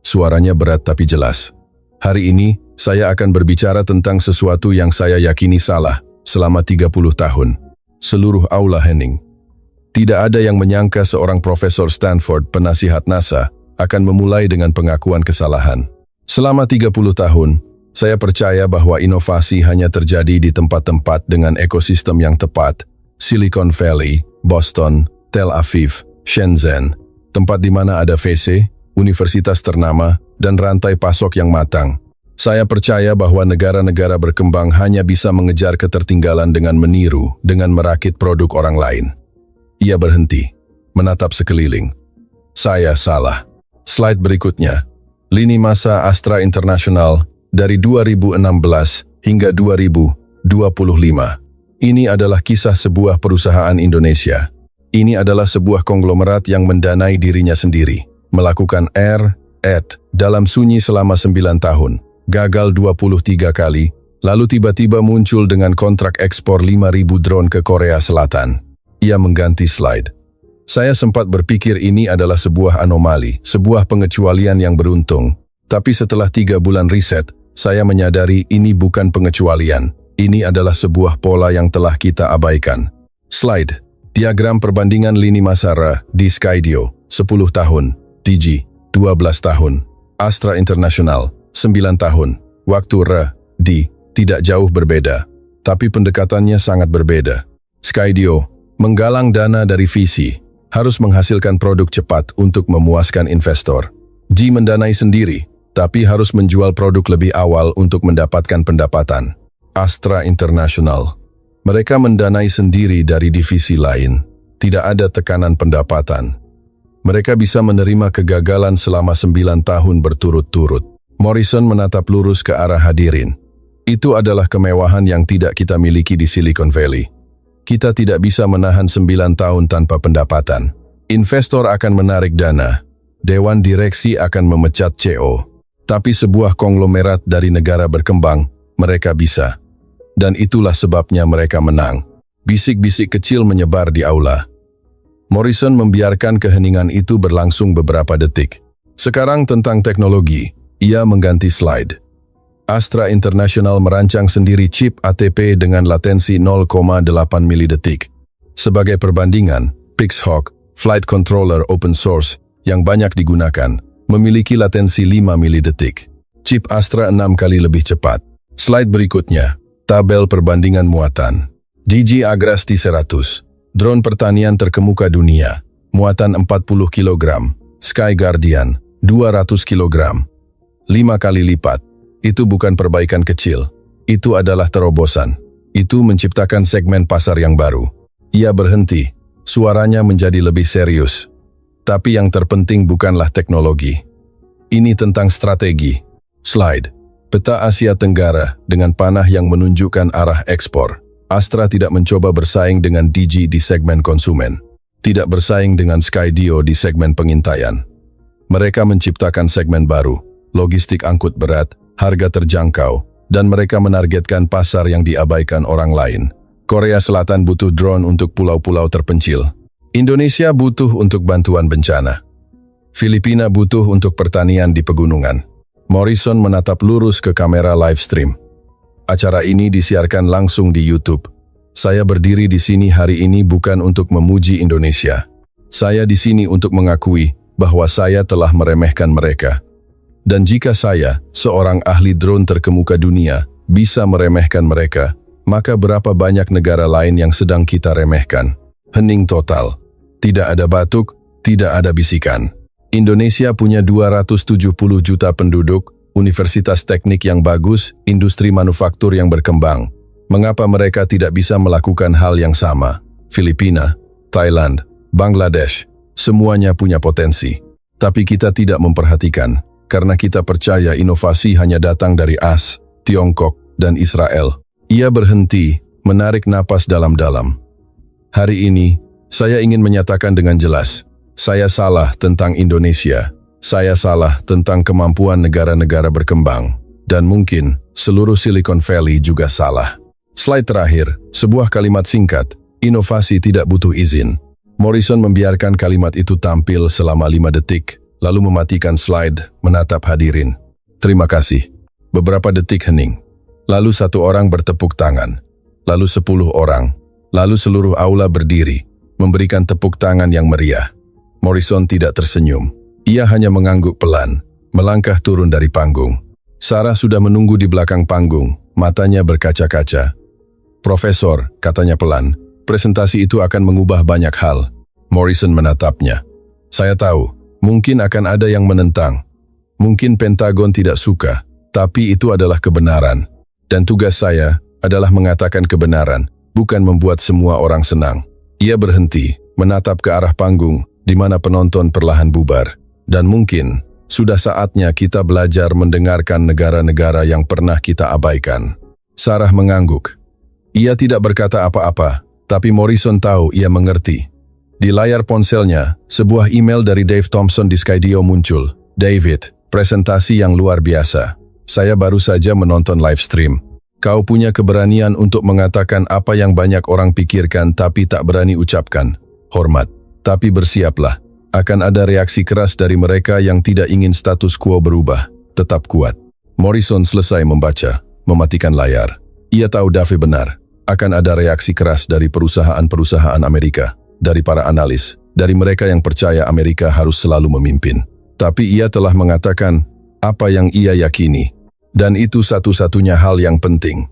Suaranya berat tapi jelas. Hari ini, saya akan berbicara tentang sesuatu yang saya yakini salah selama 30 tahun. Seluruh aula hening. Tidak ada yang menyangka seorang profesor Stanford penasihat NASA akan memulai dengan pengakuan kesalahan. Selama 30 tahun, saya percaya bahwa inovasi hanya terjadi di tempat-tempat dengan ekosistem yang tepat. Silicon Valley, Boston, Tel Aviv, Shenzhen, tempat di mana ada VC, universitas ternama, dan rantai pasok yang matang. Saya percaya bahwa negara-negara berkembang hanya bisa mengejar ketertinggalan dengan meniru, dengan merakit produk orang lain. Ia berhenti, menatap sekeliling. Saya salah. Slide berikutnya. Lini masa Astra International dari 2016 hingga 2025. Ini adalah kisah sebuah perusahaan Indonesia. Ini adalah sebuah konglomerat yang mendanai dirinya sendiri, melakukan dalam sunyi selama 9 tahun, gagal 23 kali, lalu tiba-tiba muncul dengan kontrak ekspor 5.000 drone ke Korea Selatan. Ia mengganti slide. Saya sempat berpikir ini adalah sebuah anomali, sebuah pengecualian yang beruntung. Tapi setelah 3 bulan riset, saya menyadari ini bukan pengecualian. Ini adalah sebuah pola yang telah kita abaikan. Slide. Diagram perbandingan lini masa di Skydio, 10 tahun. DG, 12 tahun. Astra International, 9 tahun. Waktu tidak jauh berbeda. Tapi pendekatannya sangat berbeda. Skydio, menggalang dana dari VC, harus menghasilkan produk cepat untuk memuaskan investor. G mendanai sendiri, tapi harus menjual produk lebih awal untuk mendapatkan pendapatan. Astra International. Mereka mendanai sendiri dari divisi lain. Tidak ada tekanan pendapatan. Mereka bisa menerima kegagalan selama 9 tahun berturut-turut. Morrison menatap lurus ke arah hadirin. Itu adalah kemewahan yang tidak kita miliki di Silicon Valley. Kita tidak bisa menahan 9 tahun tanpa pendapatan. Investor akan menarik dana. Dewan direksi akan memecat CEO. Tapi sebuah konglomerat dari negara berkembang, mereka bisa. Dan itulah sebabnya mereka menang. Bisik-bisik kecil menyebar di aula. Morrison membiarkan keheningan itu berlangsung beberapa detik. Sekarang tentang teknologi, ia mengganti slide. Astra International merancang sendiri chip ATP dengan latensi 0,8 milidetik. Sebagai perbandingan, Pixhawk, flight controller open source yang banyak digunakan, memiliki latensi 5 milidetik. Chip Astra 6 kali lebih cepat. Slide berikutnya, tabel perbandingan muatan. DG Agras T100, drone pertanian terkemuka dunia, muatan 40 kg. Sky Guardian, 200 kg. 5 kali lipat. Itu bukan perbaikan kecil. Itu adalah terobosan. Itu menciptakan segmen pasar yang baru. Ia berhenti. Suaranya menjadi lebih serius. Tapi yang terpenting bukanlah teknologi. Ini tentang strategi. Slide. Peta Asia Tenggara dengan panah yang menunjukkan arah ekspor. Astra tidak mencoba bersaing dengan DG di segmen konsumen. Tidak bersaing dengan Skydio di segmen pengintaian. Mereka menciptakan segmen baru. Logistik angkut berat, harga terjangkau, dan mereka menargetkan pasar yang diabaikan orang lain. Korea Selatan butuh drone untuk pulau-pulau terpencil. Indonesia butuh untuk bantuan bencana. Filipina butuh untuk pertanian di pegunungan. Morrison menatap lurus ke kamera live stream. Acara ini disiarkan langsung di YouTube. Saya berdiri di sini hari ini bukan untuk memuji Indonesia. Saya di sini untuk mengakui bahwa saya telah meremehkan mereka. Dan jika saya, seorang ahli drone terkemuka dunia, bisa meremehkan mereka, maka berapa banyak negara lain yang sedang kita remehkan? Hening total. Tidak ada batuk, tidak ada bisikan. Indonesia punya 270 juta penduduk, universitas teknik yang bagus, industri manufaktur yang berkembang. Mengapa mereka tidak bisa melakukan hal yang sama? Filipina, Thailand, Bangladesh, semuanya punya potensi. Tapi kita tidak memperhatikan, karena kita percaya inovasi hanya datang dari AS, Tiongkok, dan Israel. Ia berhenti, menarik napas dalam-dalam. Hari ini, saya ingin menyatakan dengan jelas, saya salah tentang Indonesia. Saya salah tentang kemampuan negara-negara berkembang. Dan mungkin, seluruh Silicon Valley juga salah. Slide terakhir, sebuah kalimat singkat, inovasi tidak butuh izin. Morrison membiarkan kalimat itu tampil selama 5 detik, lalu mematikan slide, menatap hadirin. Terima kasih. Beberapa detik hening. Lalu 1 orang bertepuk tangan. Lalu 10 orang. Lalu seluruh aula berdiri, memberikan tepuk tangan yang meriah. Morrison tidak tersenyum. Ia hanya mengangguk pelan, melangkah turun dari panggung. Sarah sudah menunggu di belakang panggung, matanya berkaca-kaca. Profesor, katanya pelan, presentasi itu akan mengubah banyak hal. Morrison menatapnya. Saya tahu, mungkin akan ada yang menentang. Mungkin Pentagon tidak suka, tapi itu adalah kebenaran. Dan tugas saya adalah mengatakan kebenaran, bukan membuat semua orang senang. Ia berhenti, menatap ke arah panggung, di mana penonton perlahan bubar. Dan mungkin, sudah saatnya kita belajar mendengarkan negara-negara yang pernah kita abaikan. Sarah mengangguk. Ia tidak berkata apa-apa, tapi Morrison tahu ia mengerti. Di layar ponselnya, sebuah email dari Dave Thompson di Skydio muncul. David, presentasi yang luar biasa. Saya baru saja menonton live stream. Kau punya keberanian untuk mengatakan apa yang banyak orang pikirkan tapi tak berani ucapkan. Hormat. Tapi bersiaplah. Akan ada reaksi keras dari mereka yang tidak ingin status quo berubah. Tetap kuat. Morrison selesai membaca, mematikan layar. Ia tahu Dave benar. Akan ada reaksi keras dari perusahaan-perusahaan Amerika, dari para analis, dari mereka yang percaya Amerika harus selalu memimpin. Tapi ia telah mengatakan apa yang ia yakini. Dan itu satu-satunya hal yang penting.